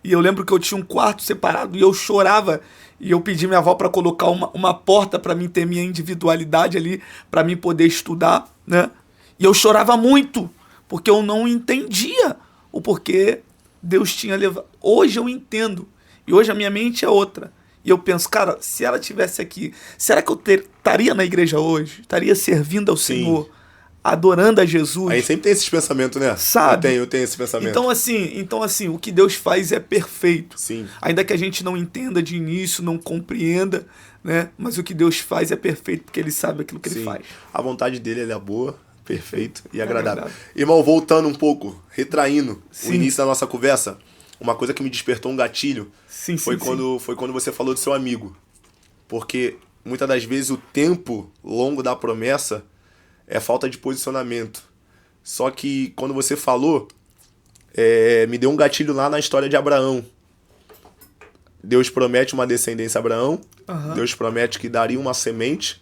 E eu lembro que eu tinha um quarto separado e eu chorava. E eu pedi minha avó para colocar uma porta para mim ter minha individualidade ali, para mim poder estudar, né? E eu chorava muito, porque eu não entendia o porquê Deus tinha levado. Hoje eu entendo. E hoje a minha mente é outra. E eu penso, cara, se ela estivesse aqui, será que eu estaria na igreja hoje? Estaria servindo ao Senhor, adorando a Jesus? Aí sempre tem esses pensamentos, né? Sabe? Eu tenho esse pensamento. Então assim, o que Deus faz é perfeito. Sim. Ainda que a gente não entenda de início, não compreenda, né? Mas o que Deus faz é perfeito, porque Ele sabe aquilo que Ele faz. A vontade dele ela é boa, perfeito e agradável. Verdade. Irmão, voltando um pouco, retraindo Sim. o início da nossa conversa, uma coisa que me despertou um gatilho foi quando você falou do seu amigo. Porque muitas das vezes o tempo longo da promessa é falta de posicionamento. Só que quando você falou, me deu um gatilho lá na história de Abraão. Deus promete uma descendência a Abraão, Deus promete que daria uma semente,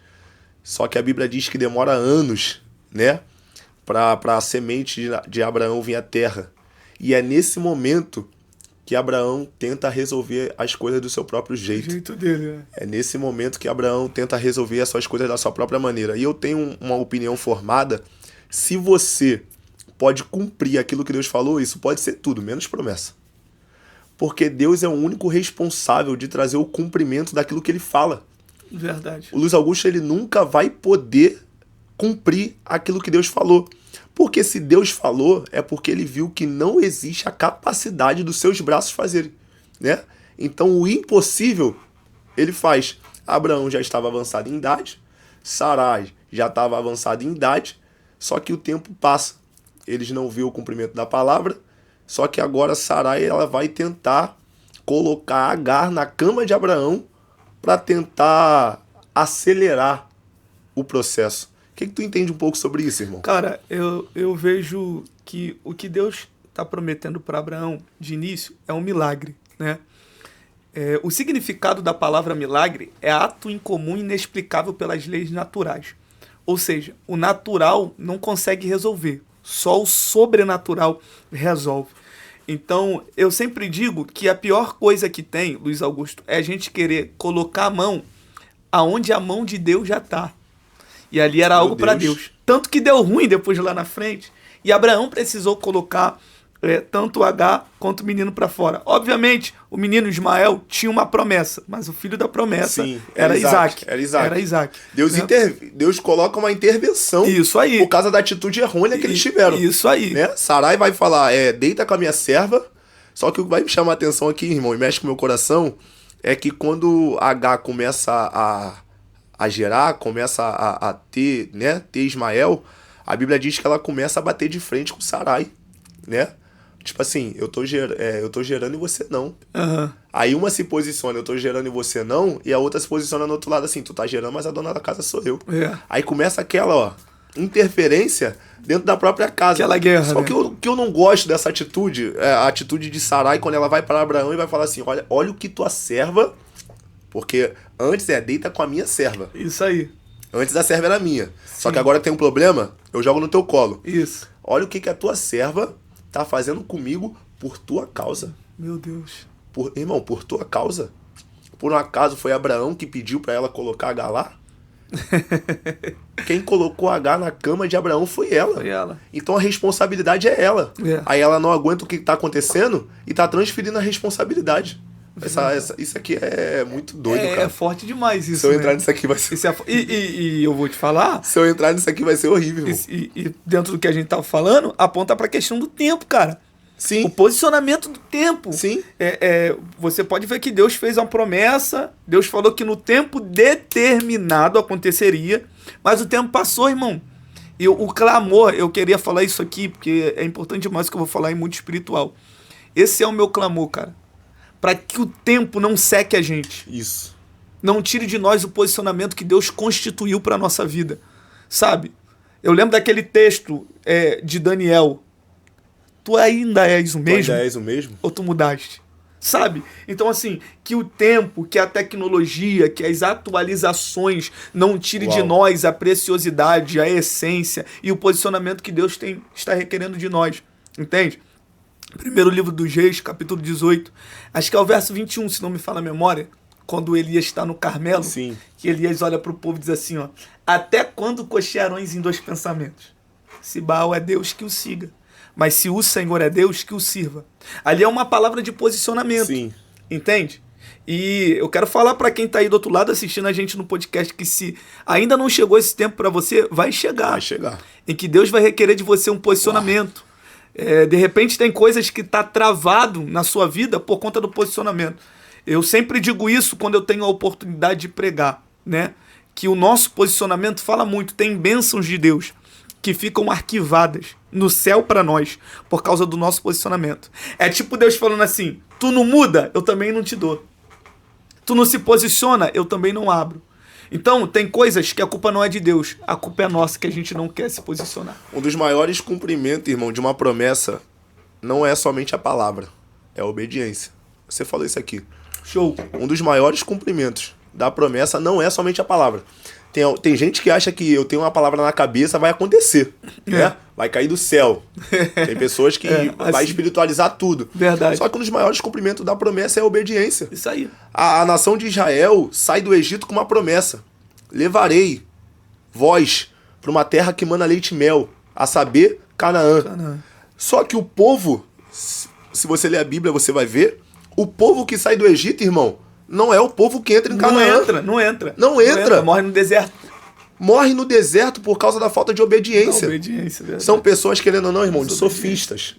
só que a Bíblia diz que demora anos, né, para a semente de Abraão vir à terra. E é nesse momento que Abraão tenta resolver as coisas do seu próprio jeito. O jeito dele, né? É nesse momento que Abraão tenta resolver as suas coisas da sua própria maneira. E eu tenho uma opinião formada. Se você pode cumprir aquilo que Deus falou, isso pode ser tudo, menos promessa. Porque Deus é o único responsável de trazer o cumprimento daquilo que Ele fala. Verdade. O Luiz Augusto, ele nunca vai poder cumprir aquilo que Deus falou. Porque se Deus falou, é porque ele viu que não existe a capacidade dos seus braços fazerem, né? Então o impossível, ele faz. Abraão já estava avançado em idade, Sarai já estava avançada em idade, só que o tempo passa. Eles não viram o cumprimento da palavra, só que agora Sarai ela vai tentar colocar Agar na cama de Abraão para tentar acelerar o processo. O que tu entende um pouco sobre isso, irmão? Cara, eu vejo que o que Deus está prometendo para Abraão de início é um milagre, né? O significado da palavra milagre é ato incomum e inexplicável pelas leis naturais. Ou seja, o natural não consegue resolver, só o sobrenatural resolve. Então, eu sempre digo que a pior coisa que tem, Luiz Augusto, é a gente querer colocar a mão aonde a mão de Deus já está. E ali era algo para Deus. Tanto que deu ruim depois lá na frente. E Abraão precisou colocar tanto o H quanto o menino para fora. Obviamente, o menino Ismael tinha uma promessa, mas o filho da promessa era Isaac. Era Isaac. Deus coloca uma intervenção. Isso aí. Por causa da atitude errônea que eles tiveram. Isso aí. Né? Sarai vai falar, deita com a minha serva. Só que o que vai me chamar a atenção aqui, irmão, e mexe com o meu coração, é que quando H começa a gerar, começa a ter, né, ter Ismael, a Bíblia diz que ela começa a bater de frente com Sarai, né? Tipo assim, eu tô gerando e você não. Uhum. Aí uma se posiciona, eu tô gerando e você não, e a outra se posiciona no outro lado assim, tu tá gerando, mas a dona da casa sou eu. Aí começa aquela, interferência dentro da própria casa. Aquela guerra, Só que eu não gosto dessa atitude, a atitude de Sarai, quando ela vai para Abraão e vai falar assim, olha o que tua serva, porque antes deita com a minha serva. Isso aí. Antes a serva era minha. Sim. Só que agora tem um problema, eu jogo no teu colo. Isso. Olha o que a tua serva tá fazendo comigo por tua causa. Meu Deus. Irmão, por tua causa? Por um acaso foi Abraão que pediu pra ela colocar H lá? Quem colocou H na cama de Abraão foi ela. Foi ela. Então a responsabilidade é ela. Aí ela não aguenta o que tá acontendo e tá transferindo a responsabilidade. Isso aqui é muito doido, cara. É forte demais isso. Se eu entrar nisso aqui vai ser... E eu vou te falar... Se eu entrar nisso aqui vai ser horrível. E dentro do que a gente tava falando, aponta pra questão do tempo, cara. Sim. O posicionamento do tempo. Sim. Você pode ver que Deus fez uma promessa, Deus falou que no tempo determinado aconteceria, mas o tempo passou, irmão. E o clamor, eu queria falar isso aqui, porque é importante demais que eu vou falar em mundo espiritual. Esse é o meu clamor, cara. Para que o tempo não seque a gente. Isso. Não tire de nós o posicionamento que Deus constituiu para a nossa vida. Sabe? Eu lembro daquele texto de Daniel. Tu ainda és o mesmo? Tu ainda és o mesmo? Ou tu mudaste? Sabe? Então, assim, que o tempo, que a tecnologia, que as atualizações não tire de nós a preciosidade, a essência e o posicionamento que Deus está requerendo de nós. Entende? Primeiro livro dos Reis, capítulo 18. Acho que é o verso 21, se não me falha a memória. Quando Elias está no Carmelo. Sim. Que Elias olha para o povo e diz assim, ó. Até quando cochearões em dois pensamentos? Se Baal é Deus, que o siga. Mas se o Senhor é Deus, que o sirva. Ali é uma palavra de posicionamento. Sim. Entende? E eu quero falar para quem está aí do outro lado assistindo a gente no podcast que se ainda não chegou esse tempo para você, vai chegar. Vai chegar. Em que Deus vai requerer de você um posicionamento. De repente tem coisas que tá travado na sua vida por conta do posicionamento. Eu sempre digo isso quando eu tenho a oportunidade de pregar, né? Que o nosso posicionamento fala muito. Tem bênçãos de Deus que ficam arquivadas no céu para nós por causa do nosso posicionamento. É tipo Deus falando assim, tu não muda, eu também não te dou. Tu não se posiciona, eu também não abro. Então, tem coisas que a culpa não é de Deus, a culpa é nossa, que a gente não quer se posicionar. Um dos maiores cumprimentos, irmão, de uma promessa não é somente a palavra, é a obediência. Você falou isso aqui. Show. Um dos maiores cumprimentos da promessa não é somente a palavra. Tem gente que acha que eu tenho uma palavra na cabeça, vai acontecer, né? Vai cair do céu. Tem pessoas que vai espiritualizar tudo. Verdade. Só que um dos maiores cumprimentos da promessa é a obediência. Isso aí. A nação de Israel sai do Egito com uma promessa. Levarei vós para uma terra que mana leite e mel, a saber, Canaã. Só que o povo, se você ler a Bíblia, você vai ver, o povo que sai do Egito, irmão, não é o povo que entra em Canaã. Não entra. Morre no deserto. Morre no deserto por causa da falta de obediência. Verdade. São pessoas, querendo ou não, irmão, de sofistas.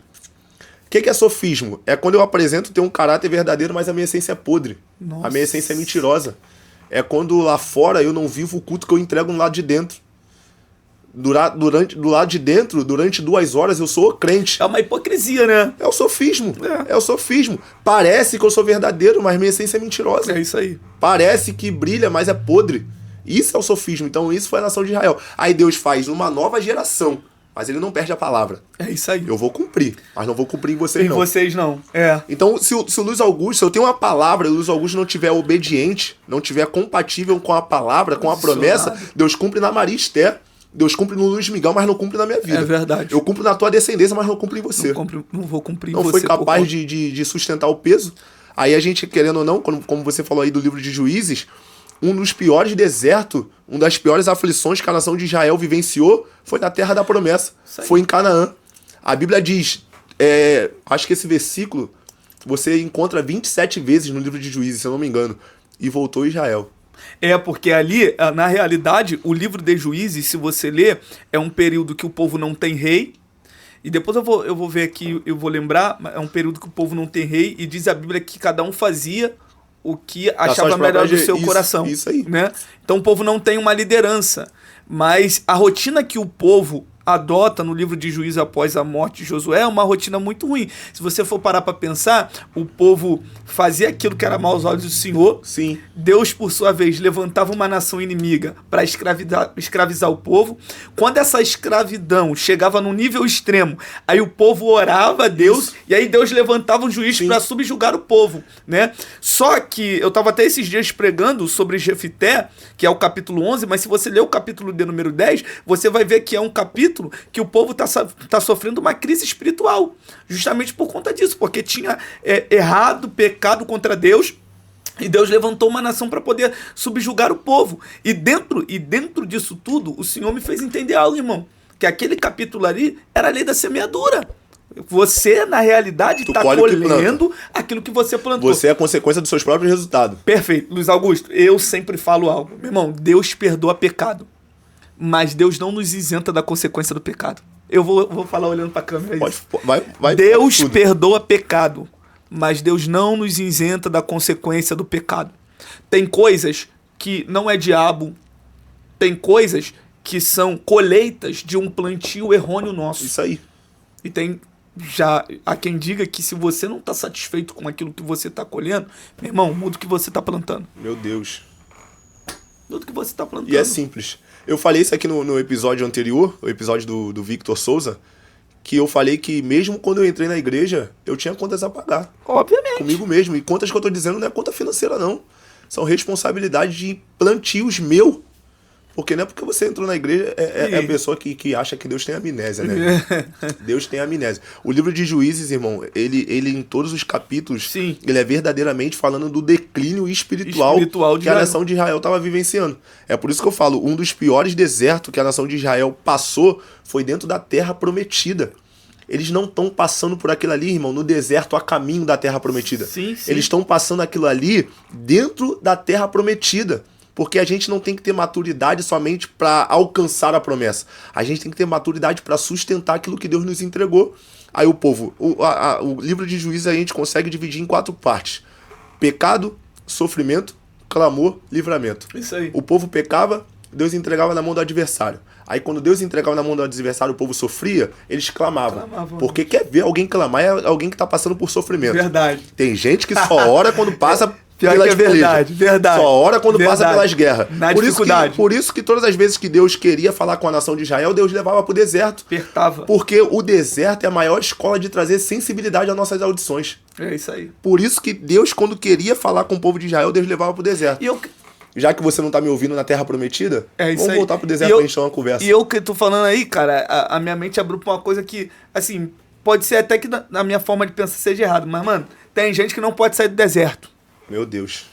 O que é sofismo? É quando eu apresento ter um caráter verdadeiro, mas a minha essência é podre. Nossa. A minha essência é mentirosa. É quando lá fora eu não vivo o culto que eu entrego no lado de dentro. Do lado de dentro, durante 2 horas, eu sou crente. É uma hipocrisia, né? É o sofismo. É o sofismo. Parece que eu sou verdadeiro, mas minha essência é mentirosa. É isso aí. Parece que brilha, mas é podre. Isso é o sofismo. Então isso foi a nação de Israel. Aí Deus faz uma nova geração. mas ele não perde a palavra. É isso aí. Eu vou cumprir, mas não vou cumprir em vocês, Em não. vocês não. É. Então, se o Luiz Augusto, se eu tenho uma palavra e o Luiz Augusto não tiver obediente, não tiver compatível com a palavra, com a promessa, Deus cumpre na Maria Esté, Deus cumpre no Luiz Miguel, mas não cumpre na minha vida. É verdade. Eu cumpro na tua descendência, mas não cumpro em você. Não vou cumprir em Não você. foi capaz de sustentar o peso. Aí a gente, querendo ou não, como você falou aí do livro de Juízes, um dos piores desertos, uma das piores aflições que a nação de Israel vivenciou foi na terra da promessa. Foi em Canaã. A Bíblia diz, acho que esse versículo você encontra 27 vezes no livro de Juízes, se eu não me engano. E voltou Israel. Porque ali, na realidade, o livro de Juízes, se você ler, é um período que o povo não tem rei. E depois eu vou ver aqui, eu vou lembrar, é um período que o povo não tem rei, e diz a Bíblia que cada um fazia o que achava melhor do seu coração. Isso aí. Né? Então o povo não tem uma liderança, mas a rotina que o povo adota no livro de Juízes após a morte de Josué é uma rotina muito ruim. Se você for parar para pensar, o povo fazia aquilo que era mal aos olhos do Senhor. Sim. Deus, por sua vez, levantava uma nação inimiga para escravizar o povo. Quando essa escravidão chegava num nível extremo, aí o povo orava a Deus. Isso. E aí Deus levantava um juiz para subjugar o povo, né? Só que eu estava até esses dias pregando sobre Jefité, que é o capítulo 11, mas se você ler o capítulo de número 10, você vai ver que é um capítulo que o povo tá sofrendo uma crise espiritual, justamente por conta disso, porque tinha errado, pecado contra Deus, e Deus levantou uma nação para poder subjugar o povo. E dentro disso tudo, o Senhor me fez entender algo, irmão, que aquele capítulo ali era a lei da semeadura. Você, na realidade, está colhendo aquilo que você plantou. Você é a consequência dos seus próprios resultados. Perfeito. Luiz Augusto, eu sempre falo algo. Meu irmão, Deus perdoa pecado, mas Deus não nos isenta da consequência do pecado. Eu vou falar olhando para a câmera. Vai, Deus perdoa pecado, mas Deus não nos isenta da consequência do pecado. Tem coisas que não é diabo, tem coisas que são colheitas de um plantio errôneo nosso. Isso aí. E tem já há quem diga que se você não está satisfeito com aquilo que você está colhendo, meu irmão, muda o que você está plantando. Meu Deus. Muda o que você está plantando. E é simples. Eu falei isso aqui no episódio anterior, o episódio do Victor Souza, que eu falei que mesmo quando eu entrei na igreja, eu tinha contas a pagar. Obviamente. Comigo mesmo. E contas que eu tô dizendo não é conta financeira, não. São responsabilidades de plantios meu. Porque não é porque você entrou na igreja, é a pessoa que acha que Deus tem amnésia, né? Deus tem amnésia. O livro de Juízes, irmão, ele em todos os capítulos, sim, ele é verdadeiramente falando do declínio espiritual que a nação de Israel estava vivenciando. É por isso que eu falo, um dos piores desertos que a nação de Israel passou foi dentro da terra prometida. Eles não estão passando por aquilo ali, irmão, no deserto a caminho da terra prometida. Sim, sim. Eles estão passando aquilo ali dentro da terra prometida. Porque a gente não tem que ter maturidade somente para alcançar a promessa. A gente tem que ter maturidade para sustentar aquilo que Deus nos entregou. Aí o povo, o livro de Juízes a gente consegue dividir em 4 partes. Pecado, sofrimento, clamor, livramento. Isso aí. O povo pecava, Deus entregava na mão do adversário. Aí quando Deus entregava na mão do adversário, o povo sofria, eles clamavam. Porque quer ver alguém clamar, é alguém que está passando por sofrimento. Verdade. Tem gente que só ora quando passa... Pior que é verdade. Só ora quando passa pelas guerras. Na dificuldade. Por isso que todas as vezes que Deus queria falar com a nação de Israel, Deus levava pro deserto. Apertava. Porque o deserto é a maior escola de trazer sensibilidade às nossas audições. É isso aí. Por isso que Deus, quando queria falar com o povo de Israel, Deus levava pro deserto. Já que você não tá me ouvindo na terra prometida, vamos voltar pro deserto pra gente ter uma conversa. E eu que tô falando aí, cara, a minha mente abriu pra uma coisa que, assim, pode ser até que na minha forma de pensar seja errado, mas, mano, tem gente que não pode sair do deserto. Meu Deus.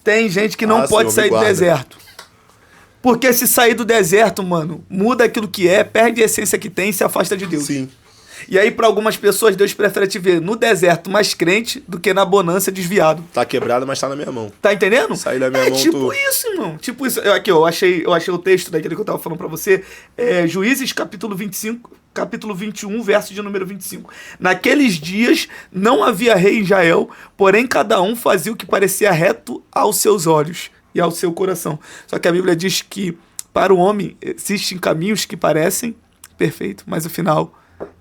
Tem gente que não pode sair do deserto. Porque se sair do deserto, mano, muda aquilo que é, perde a essência que tem e se afasta de Deus. Sim. E aí, pra algumas pessoas, Deus prefere te ver no deserto mais crente do que na bonança desviado. Tá quebrado, mas tá na minha mão. Tá entendendo? Sair da minha mão, tipo isso, irmão. Tipo isso. Aqui, eu achei o texto daquele que eu tava falando pra você. Juízes, capítulo 25, capítulo 21, verso de número 25. Naqueles dias não havia rei em Israel, porém cada um fazia o que parecia reto aos seus olhos e ao seu coração. Só que a Bíblia diz que para o homem existem caminhos que parecem perfeitos, mas o final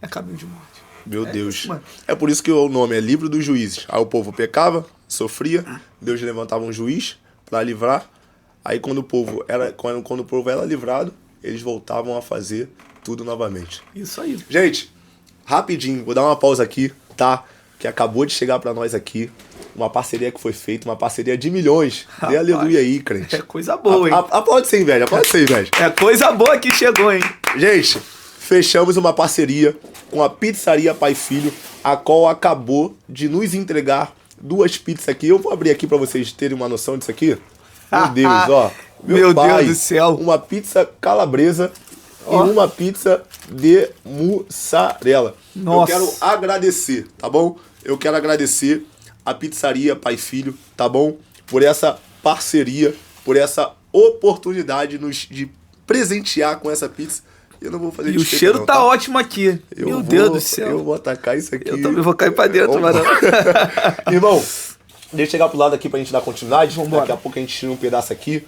é caminho de morte. Meu Deus. É por isso que o nome é Livro dos Juízes. Aí o povo pecava, sofria, Deus levantava um juiz para livrar. Aí quando o povo era livrado, eles voltavam a fazer tudo novamente. Isso aí. Gente, rapidinho, vou dar uma pausa aqui, tá? Que acabou de chegar pra nós aqui uma parceria que foi feita, uma parceria de milhões. Dê aleluia aí, crente. É coisa boa, hein? Aplaude sem inveja, aplaude sem inveja. É coisa boa que chegou, hein? Gente, fechamos uma parceria com a Pizzaria Pai Filho, a qual acabou de nos entregar 2 pizzas aqui. Eu vou abrir aqui pra vocês terem uma noção disso aqui. Meu Deus, ó. Meu pai, Deus do céu. Uma pizza calabresa e uma pizza de mussarela. Nossa. Eu quero agradecer, tá bom? Eu quero agradecer a Pizzaria Pai Filho, tá bom? Por essa parceria, por essa oportunidade de presentear com essa pizza. Eu não vou fazer E o cheiro tá ótimo aqui. Meu Deus do céu. Eu vou atacar isso aqui. Eu também vou cair pra dentro, mano. Irmão, deixa eu chegar pro lado aqui pra gente dar continuidade. Vambora. Daqui a pouco a gente tira um pedaço aqui.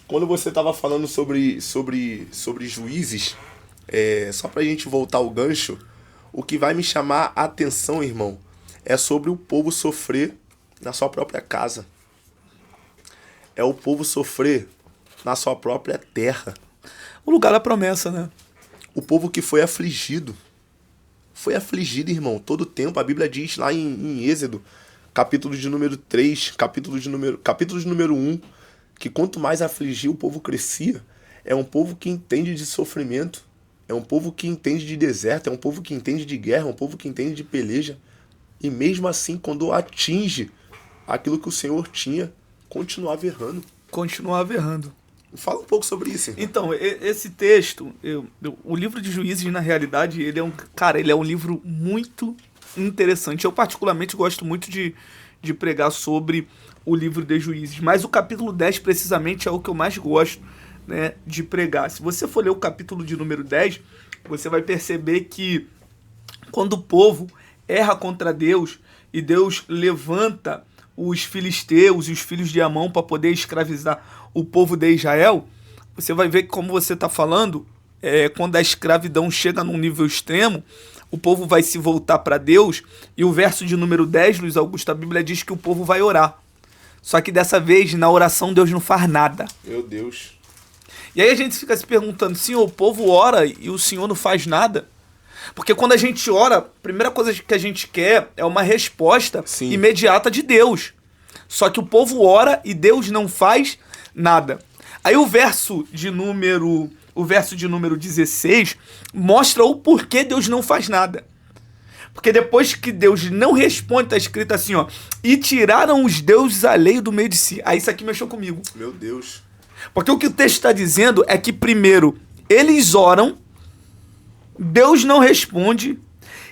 Quando você tava falando sobre juízes, só pra gente voltar ao gancho, o que vai me chamar a atenção, irmão, é sobre o povo sofrer na sua própria casa. É o povo sofrer na sua própria terra. O lugar da promessa, né? O povo que foi afligido. Foi afligido, irmão, todo o tempo. A Bíblia diz lá em Êxodo, capítulo de número 3, capítulo de número 1, que quanto mais afligir o povo crescia. É um povo que entende de sofrimento. É um povo que entende de deserto. É um povo que entende de guerra. É um povo que entende de peleja. E mesmo assim, quando atinge aquilo que o Senhor tinha, continuava errando. Continuava errando. Fala um pouco sobre isso, irmão. Então, esse texto, o livro de Juízes, na realidade, ele é um livro muito interessante. Eu particularmente gosto muito de pregar sobre o livro de Juízes, mas o capítulo 10 precisamente é o que eu mais gosto, né, de pregar. Se você for ler o capítulo de número 10, você vai perceber que quando o povo erra contra Deus e Deus levanta os filisteus e os filhos de Amon para poder escravizar o povo de Israel, você vai ver que, como você está falando, quando a escravidão chega num nível extremo, o povo vai se voltar para Deus, e o verso de número 10, Luiz Augusto, a Bíblia diz que o povo vai orar. Só que dessa vez, na oração, Deus não faz nada. Meu Deus. E aí a gente fica se perguntando, Senhor, o povo ora e o Senhor não faz nada? Porque quando a gente ora, a primeira coisa que a gente quer é uma resposta imediata de Deus. Só que o povo ora e Deus não faz nada. Aí o verso de número 16 mostra o porquê Deus não faz nada. Porque depois que Deus não responde, tá escrito assim, ó, e tiraram os deuses alheios do meio de si. Aí isso aqui mexeu comigo. Meu Deus. Porque o que o texto está dizendo é que primeiro eles oram, Deus não responde,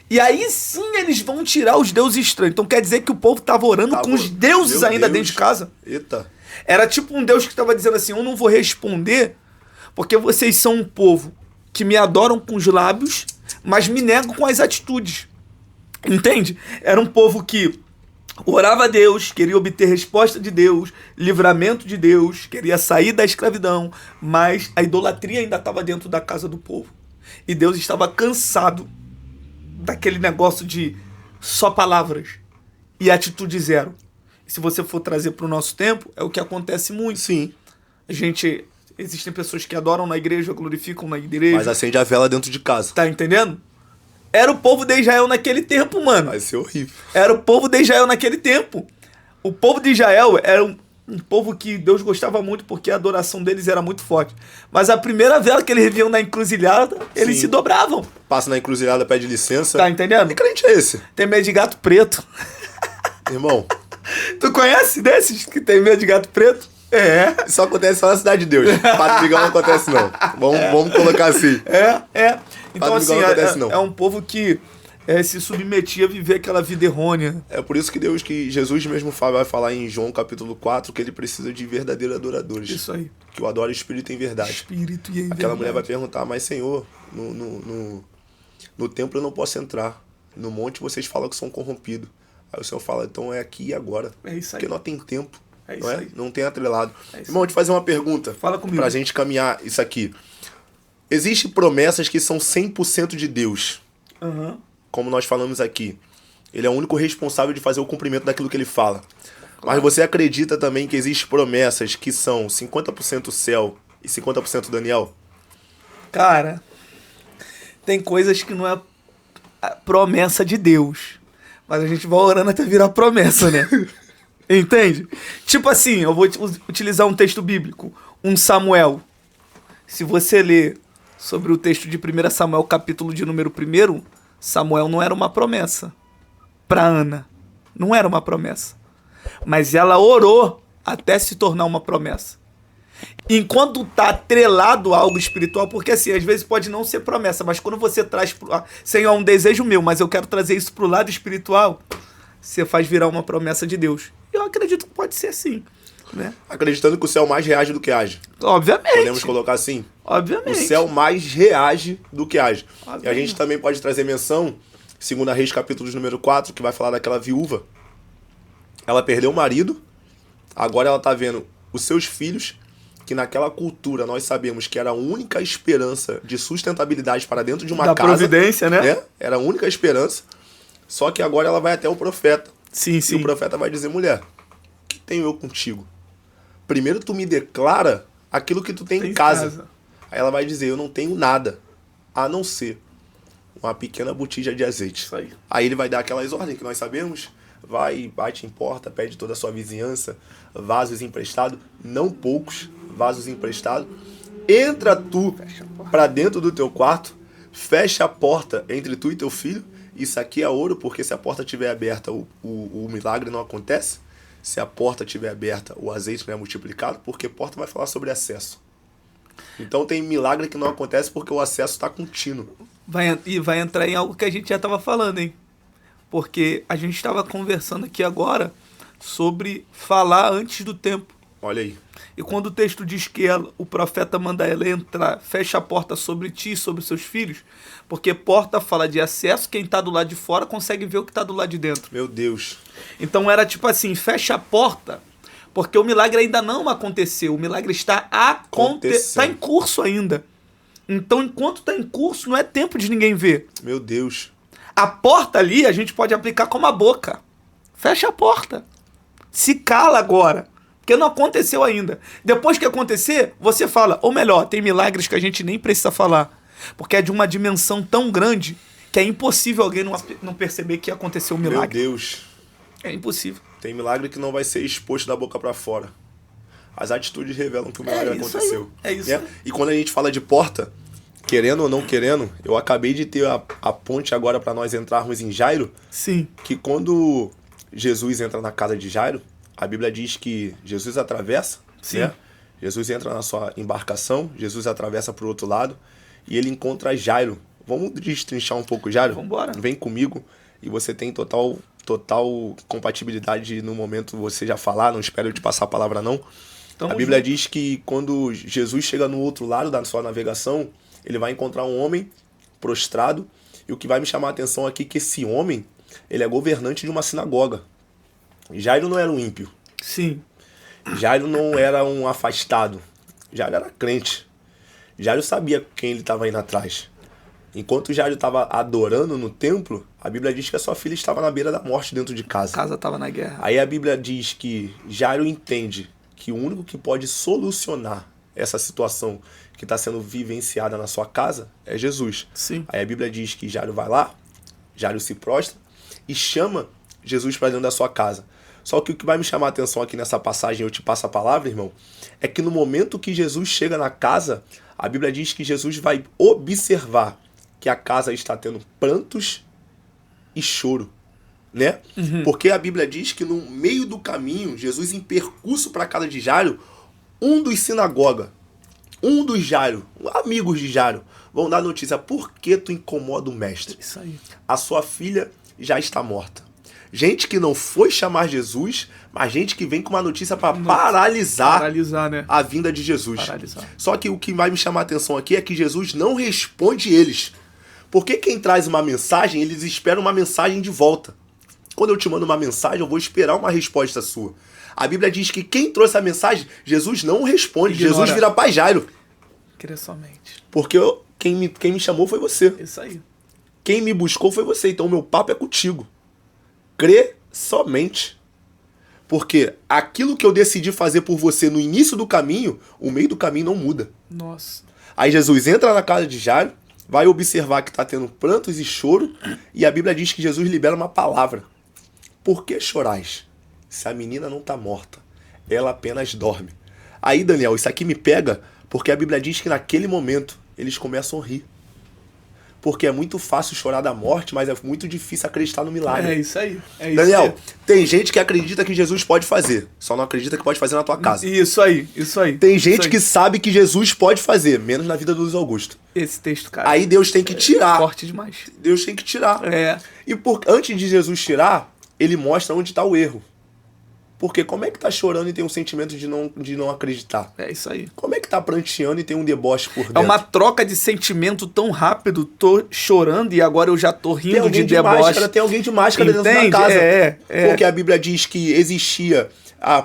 e aí sim eles vão tirar os deuses estranhos. Então quer dizer que o povo estava orando com os deuses ainda dentro de casa. Eita. Era tipo um Deus que estava dizendo assim, eu não vou responder porque vocês são um povo que me adoram com os lábios, mas me negam com as atitudes. Entende? Era um povo que orava a Deus, queria obter resposta de Deus, livramento de Deus, queria sair da escravidão, mas a idolatria ainda estava dentro da casa do povo. E Deus estava cansado daquele negócio de só palavras e atitude zero. E se você for trazer para o nosso tempo, é o que acontece muito. Sim. Existem pessoas que adoram na igreja, glorificam na igreja. Mas acende a vela dentro de casa. Tá entendendo? Era o povo de Israel naquele tempo, mano. Vai ser horrível. Era o povo de Israel naquele tempo. O povo de Israel era um povo que Deus gostava muito porque a adoração deles era muito forte. Mas a primeira vela que eles viam na encruzilhada, eles se dobravam. Passa na encruzilhada, pede licença. Tá entendendo? Que crente é esse? Tem medo de gato preto. Irmão. Tu conhece desses que tem medo de gato preto? É. Isso acontece só na Cidade de Deus. Padre Miguel não acontece, não. Vamos colocar assim. Então, Padre assim, Miguel não acontece, não. É um povo que se submetia a viver aquela vida errônea. É por isso que Jesus mesmo vai falar em João capítulo 4 que ele precisa de verdadeiros adoradores. Isso aí. Que o adora espírito em verdade. Espírito e em verdade. Aquela mulher vai perguntar, mas Senhor, no templo eu não posso entrar. No monte vocês falam que são corrompidos. Aí o Senhor fala, então é aqui e agora. É isso aí. Porque não tem tempo. É isso não é? aí. Não tem atrelado. É isso Irmão, vou te fazer uma pergunta. Fala comigo. Pra gente caminhar isso aqui. Existem promessas que são 100% de Deus. Uhum. Como nós falamos aqui. Ele é o único responsável de fazer o cumprimento daquilo que ele fala. Mas você acredita também que existem promessas que são 50% céu e 50% Daniel? Cara, tem coisas que não é a promessa de Deus. Mas a gente vai orando até virar promessa, né? Entende? Tipo assim, eu vou utilizar um texto bíblico. Um Samuel. Se você ler sobre o texto de 1 Samuel, capítulo de número 1, Samuel não era uma promessa para Ana. Não era uma promessa. Mas ela orou até se tornar uma promessa. Enquanto tá atrelado a algo espiritual, porque assim, às vezes pode não ser promessa, mas quando você traz, Senhor, é um desejo meu, mas eu quero trazer isso pro lado espiritual, você faz virar uma promessa de Deus. Eu acredito que pode ser assim, né? Acreditando que o céu mais reage do que age. Obviamente. Podemos colocar assim? Obviamente. O céu mais reage do que age. Obviamente. E a gente também pode trazer menção, 2 Reis, capítulo de número 4, que vai falar daquela viúva. Ela perdeu o marido, agora ela tá vendo os seus filhos, que naquela cultura nós sabemos que era a única esperança de sustentabilidade para dentro de uma casa. Da providência, né? Era a única esperança. Só que agora ela vai até o profeta. Sim, sim. E o profeta vai dizer, mulher, o que tenho eu contigo? Primeiro tu me declara aquilo que tu tem em casa. Aí ela vai dizer, eu não tenho nada, a não ser uma pequena botija de azeite. Isso aí. Aí ele vai dar aquelas ordens que nós sabemos. Vai, bate em porta, pede toda a sua vizinhança, vasos emprestados, não poucos vasos emprestados. Entra tu para dentro do teu quarto, fecha a porta entre tu e teu filho. Isso aqui é ouro, porque se a porta estiver aberta, o milagre não acontece. Se a porta estiver aberta, o azeite não é multiplicado, porque porta vai falar sobre acesso. Então tem milagre que não acontece porque o acesso está contínuo. Vai entrar em algo que a gente já estava falando, hein? Porque a gente estava conversando aqui agora sobre falar antes do tempo. Olha aí. E quando o texto diz que o profeta manda ela entrar, fecha a porta sobre ti e sobre seus filhos, porque porta fala de acesso, quem está do lado de fora consegue ver o que está do lado de dentro. Meu Deus. Então era tipo assim, fecha a porta, porque o milagre ainda não aconteceu, o milagre está está em curso ainda. Então enquanto está em curso, não é tempo de ninguém ver. Meu Deus. A porta ali a gente pode aplicar como a boca. Fecha a porta. Se cala agora. Porque não aconteceu ainda. Depois que acontecer, você fala. Ou melhor, tem milagres que a gente nem precisa falar. Porque é de uma dimensão tão grande que é impossível alguém não perceber que aconteceu um milagre. Meu Deus. É impossível. Tem milagre que não vai ser exposto da boca para fora. As atitudes revelam que o milagre aconteceu. É isso aí. E quando a gente fala de porta, querendo ou não querendo, eu acabei de ter a ponte agora para nós entrarmos em Jairo. Sim. Que quando Jesus entra na casa de Jairo, a Bíblia diz que Jesus atravessa. Sim. Né? Jesus entra na sua embarcação, Jesus atravessa para o outro lado e ele encontra Jairo. Vamos destrinchar um pouco Jairo? Vamos embora. Vem comigo e você tem total compatibilidade no momento você já falar, não espero eu te passar a palavra não. Tamo a Bíblia junto. diz que quando Jesus chega no outro lado da sua navegação, ele vai encontrar um homem prostrado, e o que vai me chamar a atenção aqui é que esse homem, ele é governante de uma sinagoga. Jairo não era um ímpio. Sim. Jairo não era um afastado. Jairo era crente. Jairo sabia quem ele estava indo atrás. Enquanto Jairo estava adorando no templo, a Bíblia diz que a sua filha estava na beira da morte dentro de casa. A casa estava na guerra. Aí a Bíblia diz que Jairo entende que o único que pode solucionar essa situação que está sendo vivenciada na sua casa é Jesus. Sim. Aí a Bíblia diz que Jairo vai lá, Jairo se prostra e chama Jesus para dentro da sua casa. Só que o que vai me chamar a atenção aqui nessa passagem, eu te passo a palavra, irmão, é que no momento que Jesus chega na casa, a Bíblia diz que Jesus vai observar que a casa está tendo prantos e choro, né? Uhum. Porque a Bíblia diz que no meio do caminho, Jesus em percurso para a casa de Jairo, um dos Jairo, amigos de Jairo, vão dar notícia: por que tu incomoda o mestre? Isso aí. A sua filha já está morta. Gente que não foi chamar Jesus, mas gente que vem com uma notícia para paralisar né? a vinda de Jesus. Paralisar. Só que o que vai me chamar a atenção aqui é que Jesus não responde eles. Porque quem traz uma mensagem, eles esperam uma mensagem de volta. Quando eu te mando uma mensagem, eu vou esperar uma resposta sua. A Bíblia diz que quem trouxe a mensagem, Jesus não responde. Ignora. Jesus vira pai Jairo. Crer somente. Porque quem me chamou foi você. Isso aí. Quem me buscou foi você. Então o meu papo é contigo. Crê somente. Porque aquilo que eu decidi fazer por você no início do caminho, o meio do caminho não muda. Nossa. Aí Jesus entra na casa de Jairo, vai observar que está tendo prantos e choro, e a Bíblia diz que Jesus libera uma palavra. Por que chorais? Se a menina não está morta, ela apenas dorme. Aí, Daniel, isso aqui me pega, porque a Bíblia diz que naquele momento eles começam a rir. Porque é muito fácil chorar da morte, mas é muito difícil acreditar no milagre. É isso aí. É isso Daniel, aí. tem gente que acredita que Jesus pode fazer, só não acredita que pode fazer na tua casa. Isso aí. Tem gente que sabe que Jesus pode fazer, menos na vida do Luiz Augusto. Esse texto, cara. Aí Deus tem que tirar. Forte demais. Deus tem que tirar. É. E antes de Jesus tirar, ele mostra onde está o erro. Porque como é que tá chorando e tem um sentimento de não acreditar? É isso aí. Como é que tá pranteando e tem um deboche por dentro? É uma troca de sentimento tão rápido. Tô chorando e agora eu já tô rindo de deboche. Máscara, tem alguém de máscara dentro da casa. Porque a Bíblia diz que existia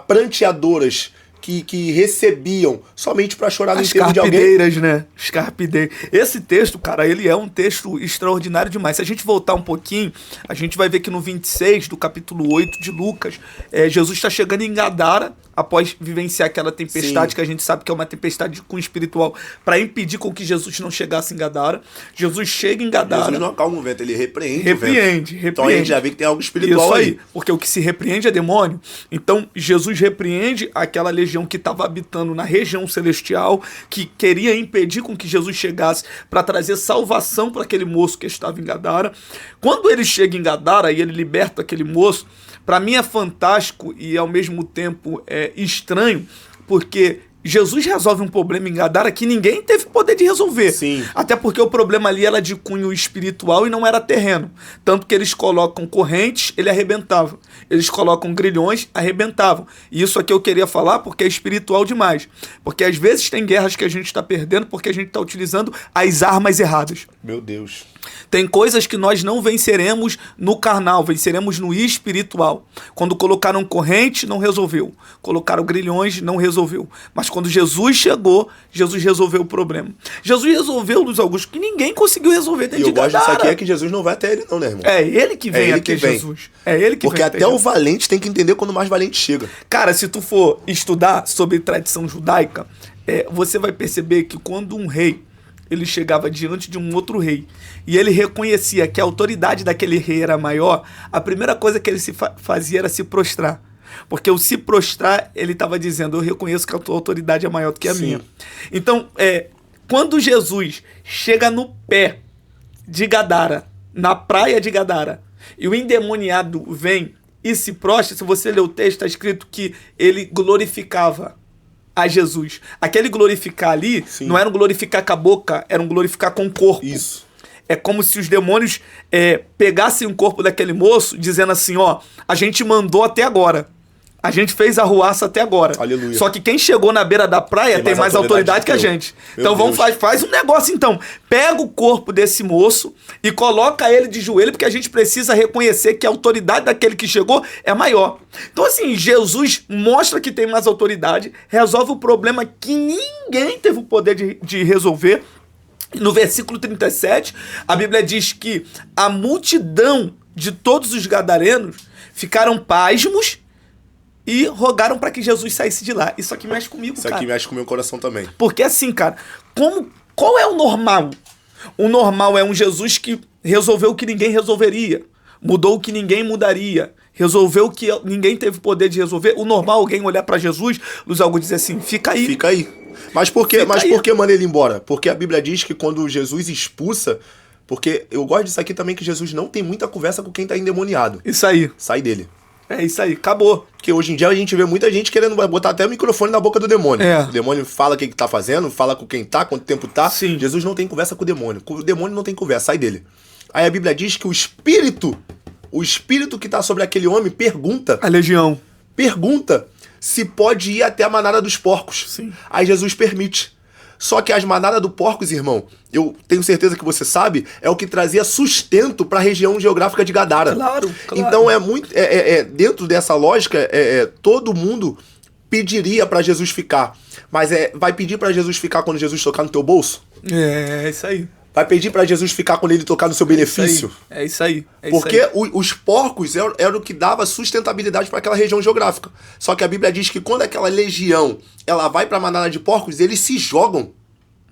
pranteadoras que recebiam somente para chorar no enterro de alguém. Carpideiras, né? Os carpideiros. Esse texto, cara, ele é um texto extraordinário demais. Se a gente voltar um pouquinho, a gente vai ver que no 26 do capítulo 8 de Lucas, Jesus está chegando em Gadara, após vivenciar aquela tempestade, que a gente sabe que é uma tempestade de cunho espiritual, para impedir com que Jesus não chegasse em Gadara. Jesus chega em Gadara. Jesus não acalma o vento, ele repreende o vento. Repreende. Então a gente já vê que tem algo espiritual. Isso aí. Porque o que se repreende é demônio. Então Jesus repreende aquela legião que estava habitando na região celestial, que queria impedir com que Jesus chegasse para trazer salvação para aquele moço que estava em Gadara. Quando ele chega em Gadara e ele liberta aquele moço, para mim é fantástico e ao mesmo tempo é estranho, porque Jesus resolve um problema em Gadara que ninguém teve poder de resolver. Sim. Até porque o problema ali era de cunho espiritual e não era terreno. Tanto que eles colocam correntes, ele arrebentava. Eles colocam grilhões, arrebentavam. E isso aqui eu queria falar porque é espiritual demais. Porque às vezes tem guerras que a gente está perdendo porque a gente está utilizando as armas erradas. Meu Deus. Tem coisas que nós não venceremos no carnal, venceremos no espiritual. Quando colocaram corrente, não resolveu. Colocaram grilhões, não resolveu. Mas quando Jesus chegou, Jesus resolveu o problema. Jesus resolveu, Luiz Augusto, que ninguém conseguiu resolver dentro de Gadara. E eu gosto disso aqui é que Jesus não vai até ele não, né, irmão? É ele que vem até Jesus. É ele que Porque vem até o valente tem que entender quando o mais valente chega. Cara, se tu for estudar sobre tradição judaica, você vai perceber que quando um rei ele chegava diante de um outro rei e ele reconhecia que a autoridade daquele rei era maior, a primeira coisa que ele fazia era se prostrar. Porque o se prostrar, ele estava dizendo, eu reconheço que a tua autoridade é maior do que a minha. Então, quando Jesus chega no pé de Gadara, na praia de Gadara, e o endemoniado vem e se prostra, se você ler o texto, está escrito que ele glorificava a Jesus. Aquele glorificar ali, Sim. não era um glorificar com a boca, era um glorificar com o corpo. Isso. É como se os demônios pegassem o corpo daquele moço, dizendo assim, ó, a gente mandou até agora. A gente fez a arruaça até agora. Aleluia. Só que quem chegou na beira da praia tem mais autoridade que a gente. Então vamos faz um negócio então. Pega o corpo desse moço e coloca ele de joelho, porque a gente precisa reconhecer que a autoridade daquele que chegou é maior. Então assim, Jesus mostra que tem mais autoridade, resolve o problema que ninguém teve o poder de resolver. No versículo 37, a Bíblia diz que a multidão de todos os gadarenos ficaram pasmos e rogaram para que Jesus saísse de lá. Isso aqui mexe comigo, cara. Isso aqui mexe com o meu coração também. Porque assim, cara, qual é o normal? O normal é um Jesus que resolveu o que ninguém resolveria, mudou o que ninguém mudaria, resolveu o que ninguém teve poder de resolver. O normal é alguém olhar para Jesus, Luiz Augusto dizer assim, fica aí. Fica aí. Mas por que manda ele embora? Porque a Bíblia diz que quando Jesus expulsa, porque eu gosto disso aqui também, que Jesus não tem muita conversa com quem tá endemoniado. Isso aí. Sai dele. É isso aí, acabou. Porque hoje em dia a gente vê muita gente querendo botar até o microfone na boca do demônio. O demônio fala o que tá fazendo, fala com quem tá, quanto tempo tá. Sim. Jesus não tem conversa com o demônio. Com o demônio não tem conversa, sai dele. Aí a Bíblia diz que o espírito que tá sobre aquele homem pergunta. A legião. Pergunta se pode ir até a manada dos porcos. Sim. Aí Jesus permite. Só que as manadas dos porcos, irmão, eu tenho certeza que você sabe, é o que trazia sustento para a região geográfica de Gadara. Claro. Então é muito. Dentro dessa lógica, todo mundo pediria para Jesus ficar. Mas vai pedir para Jesus ficar quando Jesus tocar no teu bolso? É isso aí. Vai pedir para Jesus ficar quando ele tocar no seu benefício? É isso aí. Porque os porcos eram o que dava sustentabilidade para aquela região geográfica. Só que a Bíblia diz que quando aquela legião ela vai para a manada de porcos, eles se jogam.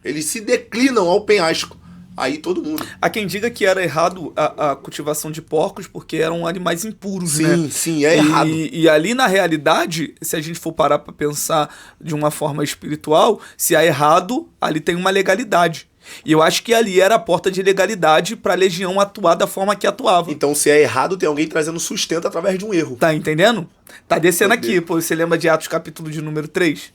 Eles se declinam ao penhasco. Aí todo mundo. Há quem diga que era errado a cultivação de porcos porque eram animais impuros, Sim, né? sim, é errado. E ali, na realidade, se a gente for parar para pensar de uma forma espiritual, se há errado, ali tem uma legalidade. E eu acho que ali era a porta de legalidade para a legião atuar da forma que atuava. Então, se é errado, tem alguém trazendo sustento através de um erro. Tá entendendo? Tá descendo Meu aqui, Deus. pô. Você lembra de Atos capítulo de número 3?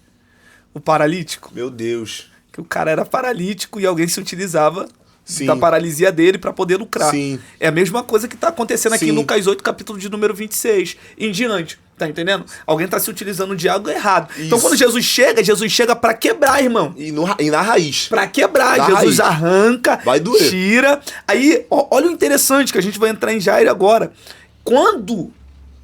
O paralítico? Meu Deus. Que o cara era paralítico e alguém se utilizava Sim. da paralisia dele para poder lucrar. Sim. É a mesma coisa que tá acontecendo aqui Sim. em Lucas 8, capítulo de número 26, em diante. Tá entendendo? Alguém tá se utilizando de algo errado. Então Isso. quando Jesus chega para quebrar, irmão. E na raiz. Pra quebrar, Da Jesus raiz. arranca, Vai doer. tira. Aí, olha o interessante, que a gente vai entrar em Jairo agora. Quando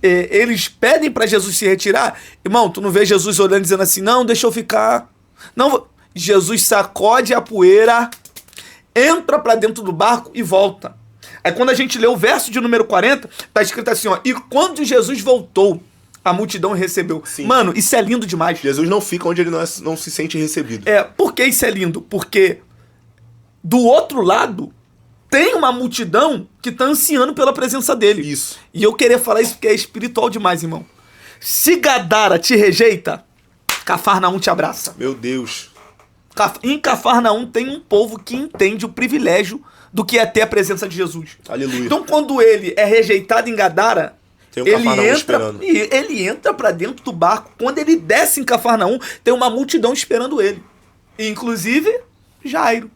eles pedem pra Jesus se retirar, irmão, tu não vê Jesus olhando e dizendo assim, não, deixa eu ficar. Não, Jesus sacode a poeira, entra pra dentro do barco e volta. Aí quando a gente lê o verso de número 40, tá escrito assim, ó, e quando Jesus voltou, a multidão recebeu. Sim. Mano, isso é lindo demais. Jesus não fica onde ele não se sente recebido. Por que isso é lindo? Porque do outro lado tem uma multidão que tá ansiando pela presença dele. Isso. E eu queria falar isso porque é espiritual demais, irmão. Se Gadara te rejeita, Cafarnaum te abraça. Meu Deus. Em Cafarnaum tem um povo que entende o privilégio do que é ter a presença de Jesus. Aleluia. Então quando ele é rejeitado em Gadara, Tem um Cafarnaum esperando. ele entra pra dentro do barco. Quando ele desce em Cafarnaum, tem uma multidão esperando ele. Inclusive Jairo.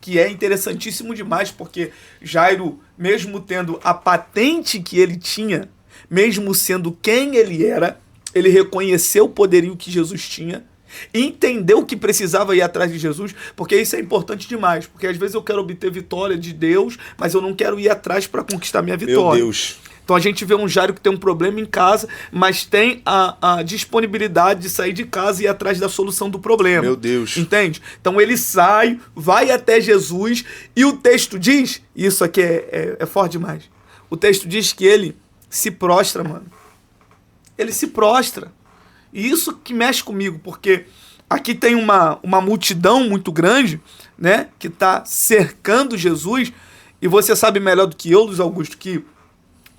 Que é interessantíssimo demais, porque Jairo, mesmo tendo a patente que ele tinha, mesmo sendo quem ele era, ele reconheceu o poderio que Jesus tinha, entendeu que precisava ir atrás de Jesus, porque isso é importante demais, porque às vezes eu quero obter vitória de Deus, mas eu não quero ir atrás para conquistar minha vitória. Meu Deus. Então a gente vê um Jairo que tem um problema em casa, mas tem a disponibilidade de sair de casa e ir atrás da solução do problema. Meu Deus. Entende? Então ele sai, vai até Jesus e o texto diz, isso aqui é forte demais, o texto diz que ele se prostra, mano. Ele se prostra. E isso que mexe comigo, porque aqui tem uma multidão muito grande, né, que está cercando Jesus, e você sabe melhor do que eu, Luiz Augusto, que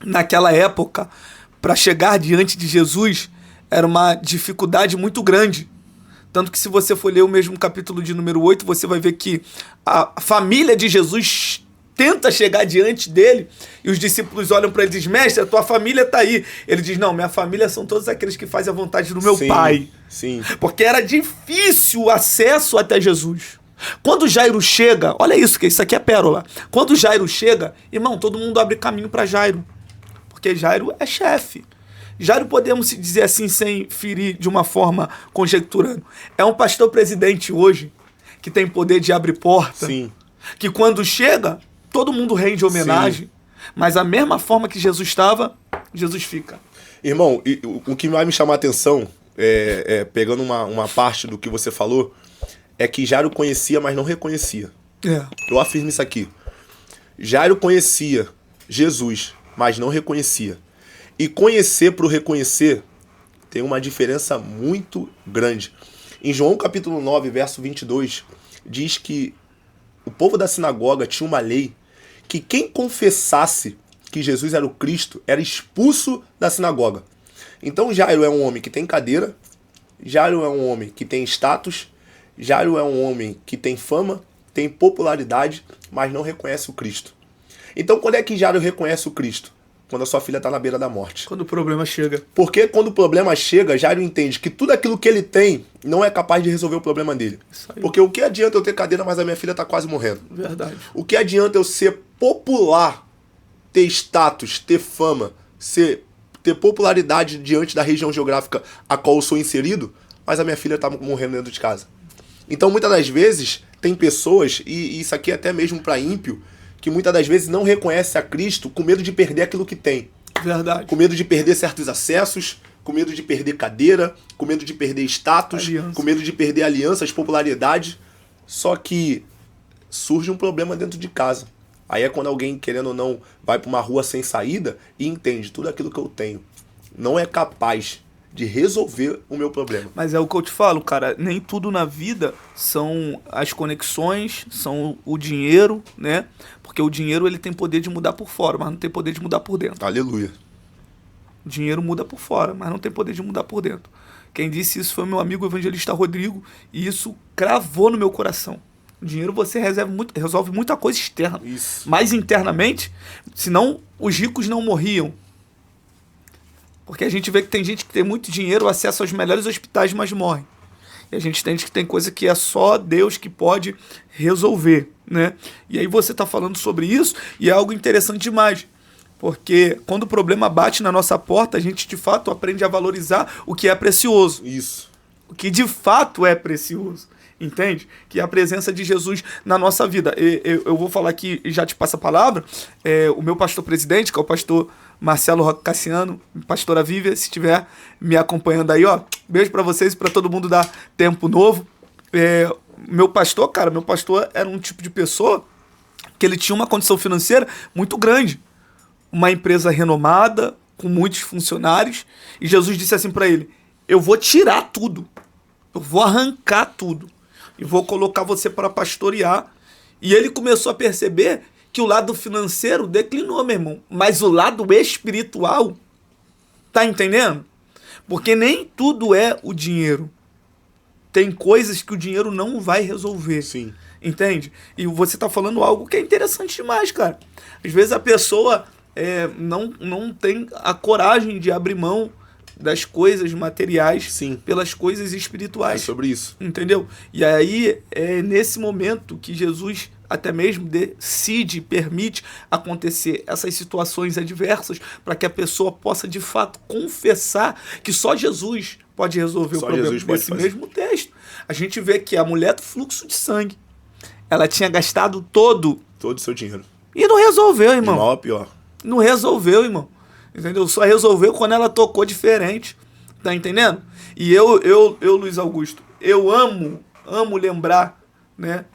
naquela época, para chegar diante de Jesus, era uma dificuldade muito grande. Tanto que se você for ler o mesmo capítulo de número 8, você vai ver que a família de Jesus tenta chegar diante dele, e os discípulos olham para ele e dizem, mestre, a tua família está aí. Ele diz, não, minha família são todos aqueles que fazem a vontade do meu pai. Sim. Porque era difícil o acesso até Jesus. Quando Jairo chega, olha isso, que isso aqui é pérola. Quando Jairo chega, irmão, todo mundo abre caminho para Jairo. Porque Jairo é chefe. Jairo, podemos dizer assim, sem ferir de uma forma conjecturando, é um pastor presidente hoje, que tem poder de abrir porta. Sim. Que quando chega, todo mundo rende homenagem. Sim. Mas a mesma forma que Jesus estava, Jesus fica. Irmão, o que vai me chamar a atenção, pegando uma parte do que você falou, é que Jairo conhecia, mas não reconhecia. Eu afirmo isso aqui. Jairo conhecia Jesus, mas não reconhecia. E conhecer para o reconhecer tem uma diferença muito grande. Em João capítulo 9, verso 22, diz que o povo da sinagoga tinha uma lei que quem confessasse que Jesus era o Cristo era expulso da sinagoga. Então Jairo é um homem que tem cadeira, Jairo é um homem que tem status, Jairo é um homem que tem fama, tem popularidade, mas não reconhece o Cristo. Então quando é que Jairo reconhece o Cristo? Quando a sua filha está na beira da morte. Quando o problema chega. Porque quando o problema chega, Jairo entende que tudo aquilo que ele tem não é capaz de resolver o problema dele. Porque o que adianta eu ter cadeira, mas a minha filha está quase morrendo? Verdade. O que adianta eu ser popular, ter status, ter fama, ter popularidade diante da região geográfica a qual eu sou inserido, mas a minha filha está morrendo dentro de casa? Então, muitas das vezes, tem pessoas, e isso aqui é até mesmo para ímpio, que muitas das vezes não reconhece a Cristo com medo de perder aquilo que tem. Verdade. Com medo de perder certos acessos, com medo de perder cadeira, com medo de perder status, com medo de perder alianças, popularidade. Só que surge um problema dentro de casa. Aí é quando alguém, querendo ou não, vai para uma rua sem saída e entende tudo aquilo que eu tenho não é capaz de resolver o meu problema. Mas é o que eu te falo, cara, nem tudo na vida são as conexões, são o dinheiro, né? Porque o dinheiro ele tem poder de mudar por fora, mas não tem poder de mudar por dentro. Aleluia. O dinheiro muda por fora, mas não tem poder de mudar por dentro. Quem disse isso foi meu amigo evangelista Rodrigo, e isso cravou no meu coração. O dinheiro você resolve muita coisa externa, Isso. mas internamente, senão os ricos não morriam. Porque a gente vê que tem gente que tem muito dinheiro, acesso aos melhores hospitais, mas morre. E a gente entende que tem coisa que é só Deus que pode resolver, né? E aí você está falando sobre isso, e é algo interessante demais. Porque quando o problema bate na nossa porta, a gente de fato aprende a valorizar o que é precioso. Isso. O que de fato é precioso. Entende? Que é a presença de Jesus na nossa vida. Eu vou falar aqui e já te passo a palavra. O meu pastor presidente, que é o pastor Marcelo Roque Cassiano, pastora Vívia, se estiver me acompanhando aí, ó, beijo pra vocês e pra todo mundo da Tempo Novo. Meu pastor era um tipo de pessoa que ele tinha uma condição financeira muito grande. Uma empresa renomada, com muitos funcionários, e Jesus disse assim pra ele: eu vou tirar tudo, eu vou arrancar tudo, e vou colocar você para pastorear. E ele começou a perceber que o lado financeiro declinou, meu irmão, mas o lado espiritual, tá entendendo? Porque nem tudo é o dinheiro. Tem coisas que o dinheiro não vai resolver. Sim. Entende? E você tá falando algo que é interessante demais, cara. Às vezes a pessoa não tem a coragem de abrir mão das coisas materiais. Sim. Pelas coisas espirituais. É sobre isso. Entendeu? E aí é nesse momento que Jesus até mesmo decide, permite acontecer essas situações adversas para que a pessoa possa de fato confessar que só Jesus pode resolver Só o problema. Jesus pode Nesse fazer. mesmo texto, a gente vê que a mulher do fluxo de sangue, ela tinha gastado todo Todo o seu dinheiro. e não resolveu, De irmão. mal a pior. Não resolveu, irmão. Entendeu? Só resolveu quando ela tocou diferente. Tá entendendo? E eu Luiz Augusto, eu amo lembrar, né,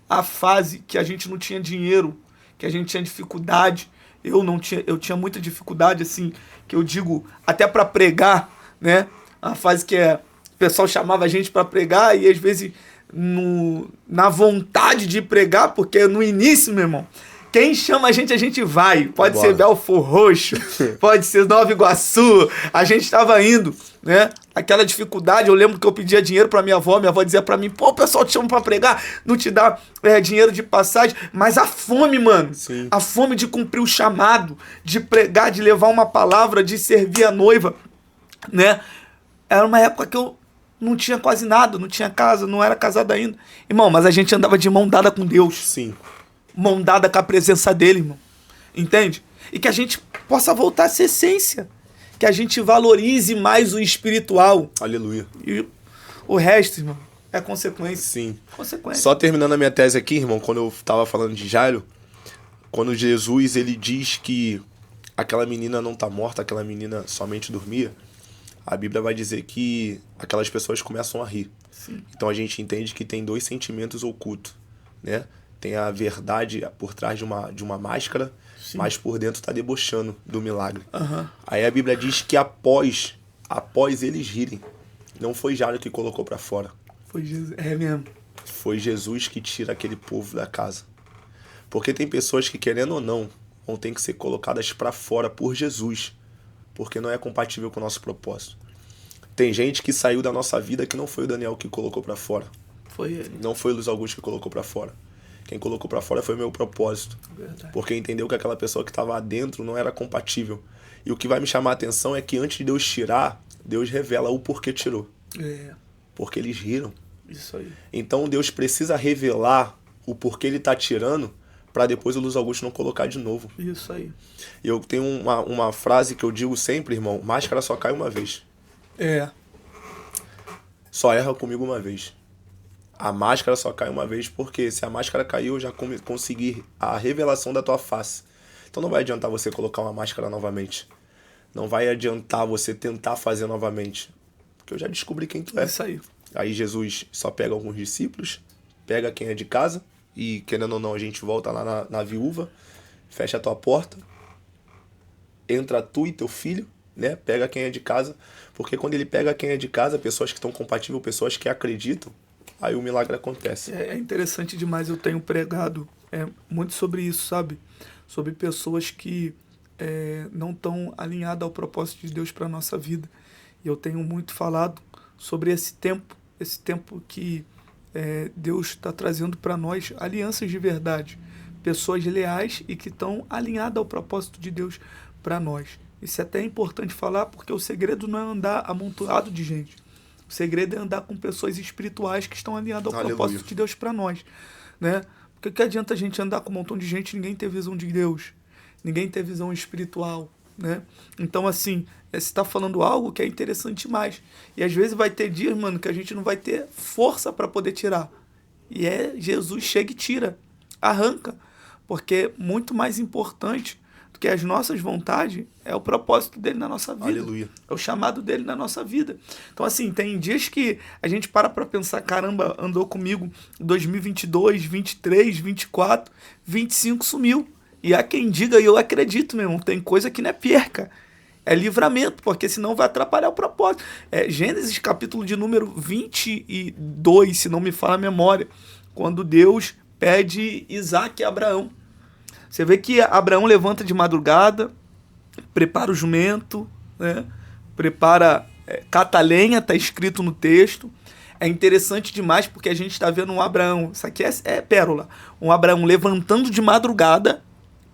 a fase que a gente não tinha dinheiro, que a gente tinha dificuldade. Eu tinha muita dificuldade, assim, que eu digo, até para pregar, né? A fase que o pessoal chamava a gente para pregar e às vezes na vontade de pregar, porque no início, meu irmão, quem chama a gente vai. Pode Bora. ser Belfor Roxo, pode ser Nova Iguaçu. A gente estava indo, né? Aquela dificuldade, eu lembro que eu pedia dinheiro pra minha avó dizia pra mim: pô, o pessoal te chama pra pregar, não te dá dinheiro de passagem. Mas a fome, mano, Sim. a fome de cumprir o chamado, de pregar, de levar uma palavra, de servir a noiva, né? Era uma época que eu não tinha quase nada, não tinha casa, não era casado ainda. Irmão, mas a gente andava de mão dada com Deus. Sim. Mão dada com a presença dele, irmão. Entende? E que a gente possa voltar a essa essência. Que a gente valorize mais o espiritual. Aleluia. E o resto, irmão, é consequência. Sim. Consequência. Só terminando a minha tese aqui, irmão, quando eu tava falando de Jairo, quando Jesus ele diz que aquela menina não tá morta, aquela menina somente dormia, a Bíblia vai dizer que aquelas pessoas começam a rir. Sim. Então a gente entende que tem dois sentimentos ocultos, né? Tem a verdade por trás de uma máscara, Sim. mas por dentro tá debochando do milagre. Aham. Aí a Bíblia diz que após eles rirem, não foi Jairo que colocou pra fora. Foi Jesus. É mesmo. Foi Jesus que tira aquele povo da casa. Porque tem pessoas que, querendo ou não, vão ter que ser colocadas pra fora por Jesus, porque não é compatível com o nosso propósito. Tem gente que saiu da nossa vida que não foi o Daniel que colocou pra fora. Foi ele. Não foi o Luiz Augusto que colocou pra fora. Quem colocou pra fora foi o meu propósito. Verdade. Porque entendeu que aquela pessoa que estava dentro não era compatível. E o que vai me chamar a atenção é que antes de Deus tirar, Deus revela o porquê tirou. É. Porque eles riram. Isso aí. Então Deus precisa revelar o porquê ele tá tirando para depois o Luiz Augusto não colocar de novo. Isso aí. E eu tenho uma frase que eu digo sempre, irmão: máscara só cai uma vez. É. Só erra comigo uma vez. A máscara só cai uma vez, porque se a máscara caiu, eu já consegui a revelação da tua face. Então não vai adiantar você colocar uma máscara novamente. Não vai adiantar você tentar fazer novamente. Porque eu já descobri quem tu é. Isso aí. Aí Jesus só pega alguns discípulos, pega quem é de casa, e querendo ou não, a gente volta lá na viúva, fecha a tua porta, entra tu e teu filho, né? Pega quem é de casa, porque quando ele pega quem é de casa, pessoas que estão compatíveis, pessoas que acreditam, aí o milagre acontece. É interessante demais, eu tenho pregado muito sobre isso, sabe? Sobre pessoas que não estão alinhadas ao propósito de Deus para a nossa vida. E eu tenho muito falado sobre esse tempo que Deus está trazendo para nós alianças de verdade, pessoas leais e que estão alinhadas ao propósito de Deus para nós. Isso é até importante falar, porque o segredo não é andar amontoado de gente. O segredo é andar com pessoas espirituais que estão alinhadas ao propósito de Deus para nós, né? Porque que adianta a gente andar com um montão de gente e ninguém ter visão de Deus, ninguém ter visão espiritual, né? Então, assim, você está falando algo que é interessante demais. E às vezes vai ter dias, mano, que a gente não vai ter força para poder tirar. E Jesus chega e tira, arranca. Porque é muito mais importante do que as nossas vontades é o propósito dele na nossa vida. Aleluia. É o chamado dele na nossa vida. Então, assim, tem dias que a gente para pensar, caramba, andou comigo 2022, 23, 24, 25 sumiu. E há quem diga, e eu acredito, meu irmão, tem coisa que não é perca. É livramento, porque senão vai atrapalhar o propósito. Gênesis capítulo de número 22, se não me falha a memória, quando Deus pede Isaac a Abraão. Você vê que Abraão levanta de madrugada, prepara o jumento, né? Prepara, cata a lenha, está escrito no texto. É interessante demais porque a gente está vendo um Abraão, isso aqui é pérola, um Abraão levantando de madrugada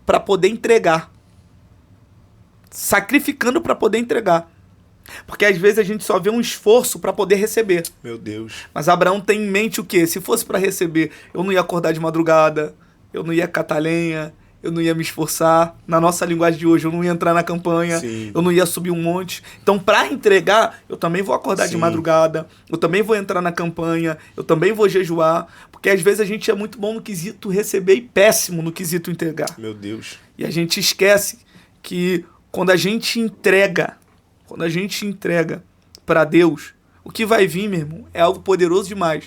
para poder entregar. Sacrificando para poder entregar. Porque às vezes a gente só vê um esforço para poder receber. Meu Deus. Mas Abraão tem em mente o quê? Se fosse para receber, eu não ia acordar de madrugada, eu não ia catar lenha, eu não ia me esforçar. Na nossa linguagem de hoje, eu não ia entrar na campanha, Sim. eu não ia subir um monte. Então, para entregar, eu também vou acordar de madrugada, eu também vou entrar na campanha, eu também vou jejuar. Porque às vezes a gente é muito bom no quesito receber e péssimo no quesito entregar. Meu Deus. E a gente esquece que quando a gente entrega para Deus, o que vai vir, meu irmão, é algo poderoso demais.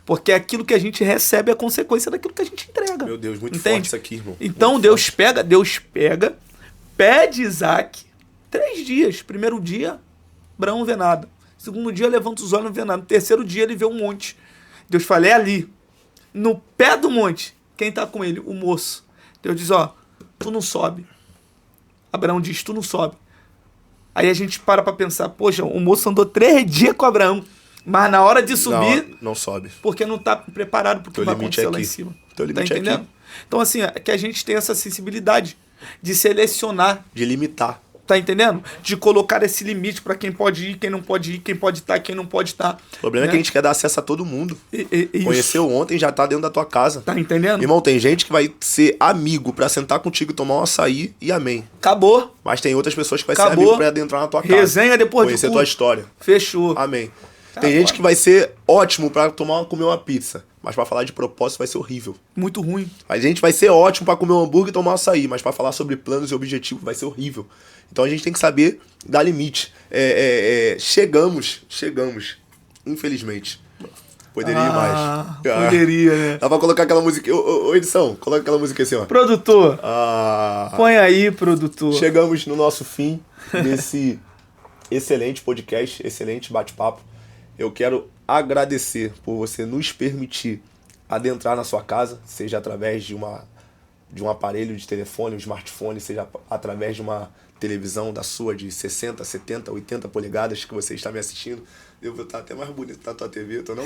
Porque aquilo que a gente recebe é consequência daquilo que a gente entrega. Meu Deus, muito entende? forte isso aqui, irmão. Então muito Deus forte. pega, pede Isaac 3 dias. Primeiro dia, Abraão não vê nada. Segundo dia, levanta os olhos e não vê nada. No terceiro dia, ele vê um monte. Deus fala, é ali. No pé do monte, quem está com ele? O moço. Deus diz, tu não sobe. Abraão diz, tu não sobe. Aí a gente para pensar, poxa, o moço andou 3 dias com Abraão, mas na hora de subir... Não sobe. Porque não está preparado para o que vai acontecer lá em cima. Teu limite tá entendendo? Então, assim, é que a gente tem essa sensibilidade de selecionar. De limitar. Tá entendendo? De colocar esse limite para quem pode ir, quem não pode ir, quem pode estar, quem não pode estar. O problema é que a gente quer dar acesso a todo mundo. Conheceu ontem, já tá dentro da tua casa. Tá entendendo? Irmão, tem gente que vai ser amigo pra sentar contigo, tomar um açaí e amém. Acabou. Mas tem outras pessoas que vai ser amigo pra adentrar na tua casa. Resenha depois conhecer a tua história. Fechou. Amém. Tem gente que vai ser ótimo pra comer uma pizza, mas pra falar de propósito vai ser horrível. Muito ruim. A gente vai ser ótimo pra comer um hambúrguer e tomar um açaí, mas pra falar sobre planos e objetivos vai ser horrível. Então a gente tem que saber dar limite. Chegamos, infelizmente. Poderia ir mais. Poderia, né? Dá pra colocar aquela música... Ô, edição, coloca aquela música assim, ó. Produtor. Põe aí, produtor. Chegamos no nosso fim desse excelente podcast, excelente bate-papo. Eu quero agradecer por você nos permitir adentrar na sua casa, seja através de um aparelho de telefone, um smartphone, seja através de uma televisão da sua de 60, 70, 80 polegadas que você está me assistindo. Eu vou estar até mais bonito na tua TV, tô não?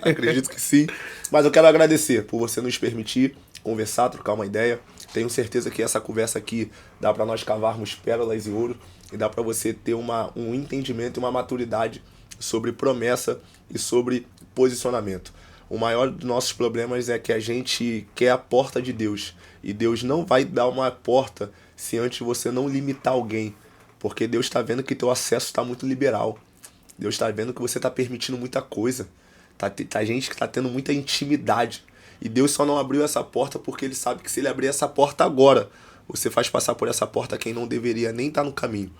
Acredito que sim. Mas eu quero agradecer por você nos permitir conversar, trocar uma ideia. Tenho certeza que essa conversa aqui dá para nós cavarmos pérolas e ouro e dá para você ter um entendimento e uma maturidade sobre promessa e sobre posicionamento. O maior dos nossos problemas é que a gente quer a porta de Deus. E Deus não vai dar uma porta se antes você não limitar alguém. Porque Deus está vendo que teu acesso está muito liberal. Deus está vendo que você está permitindo muita coisa. Tá gente que está tendo muita intimidade. E Deus só não abriu essa porta porque Ele sabe que se Ele abrir essa porta agora, você faz passar por essa porta quem não deveria nem estar no caminho.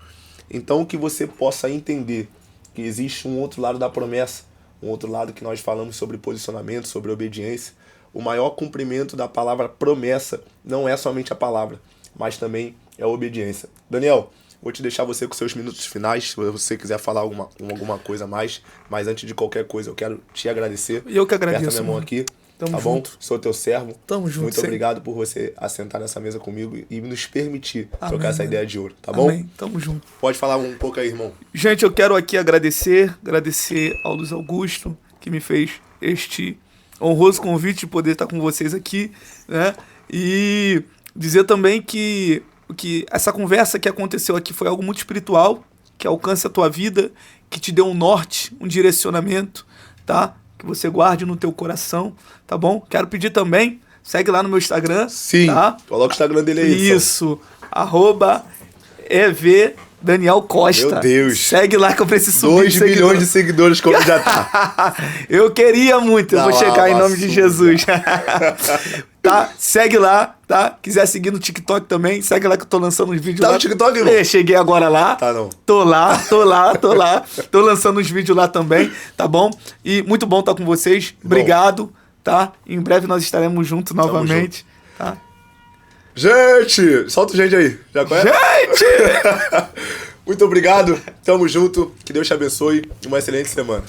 Então que você possa entender que existe um outro lado da promessa, um outro lado que nós falamos sobre posicionamento, sobre obediência. O maior cumprimento da palavra promessa não é somente a palavra, mas também é a obediência. Daniel, Vou te deixar você com seus minutos finais, se você quiser falar alguma coisa a mais. Mas antes de qualquer coisa, eu quero te agradecer. E eu que agradeço. Aperta minha mão aqui. Tamo tá junto. bom? Sou teu servo. Tamo junto. Muito sempre. obrigado por você assentar nessa mesa comigo e nos permitir Amém, trocar essa mano. ideia de ouro, tá bom? Amém. Tamo junto. Pode falar um pouco aí, irmão. Gente, eu quero aqui agradecer ao Luiz Augusto, que me fez este honroso convite de poder estar com vocês aqui, né? E dizer também que essa conversa que aconteceu aqui foi algo muito espiritual, que alcance a tua vida, que te dê um norte, um direcionamento, tá? Que você guarde no teu coração, tá bom? Quero pedir também, segue lá no meu Instagram. Sim, tá? Coloca o Instagram dele aí. Isso, @EV Daniel Costa. Meu Deus. Segue lá que eu preciso subir 2 milhões de seguidores como já tá. Eu queria muito, eu vou chegar em nome de Jesus. Tá? Segue lá, tá? Quiser seguir no TikTok também, segue lá que eu tô lançando uns vídeos lá. Tá no TikTok, irmão? Cheguei agora lá. Tá não. Tô lá. Tô lançando uns vídeos lá também, tá bom? E muito bom estar com vocês. Obrigado, tá? Em breve nós estaremos juntos novamente, tá? Gente! Solta o gente aí. Já conhece? Gente! Muito obrigado. Tamo junto. Que Deus te abençoe e uma excelente semana.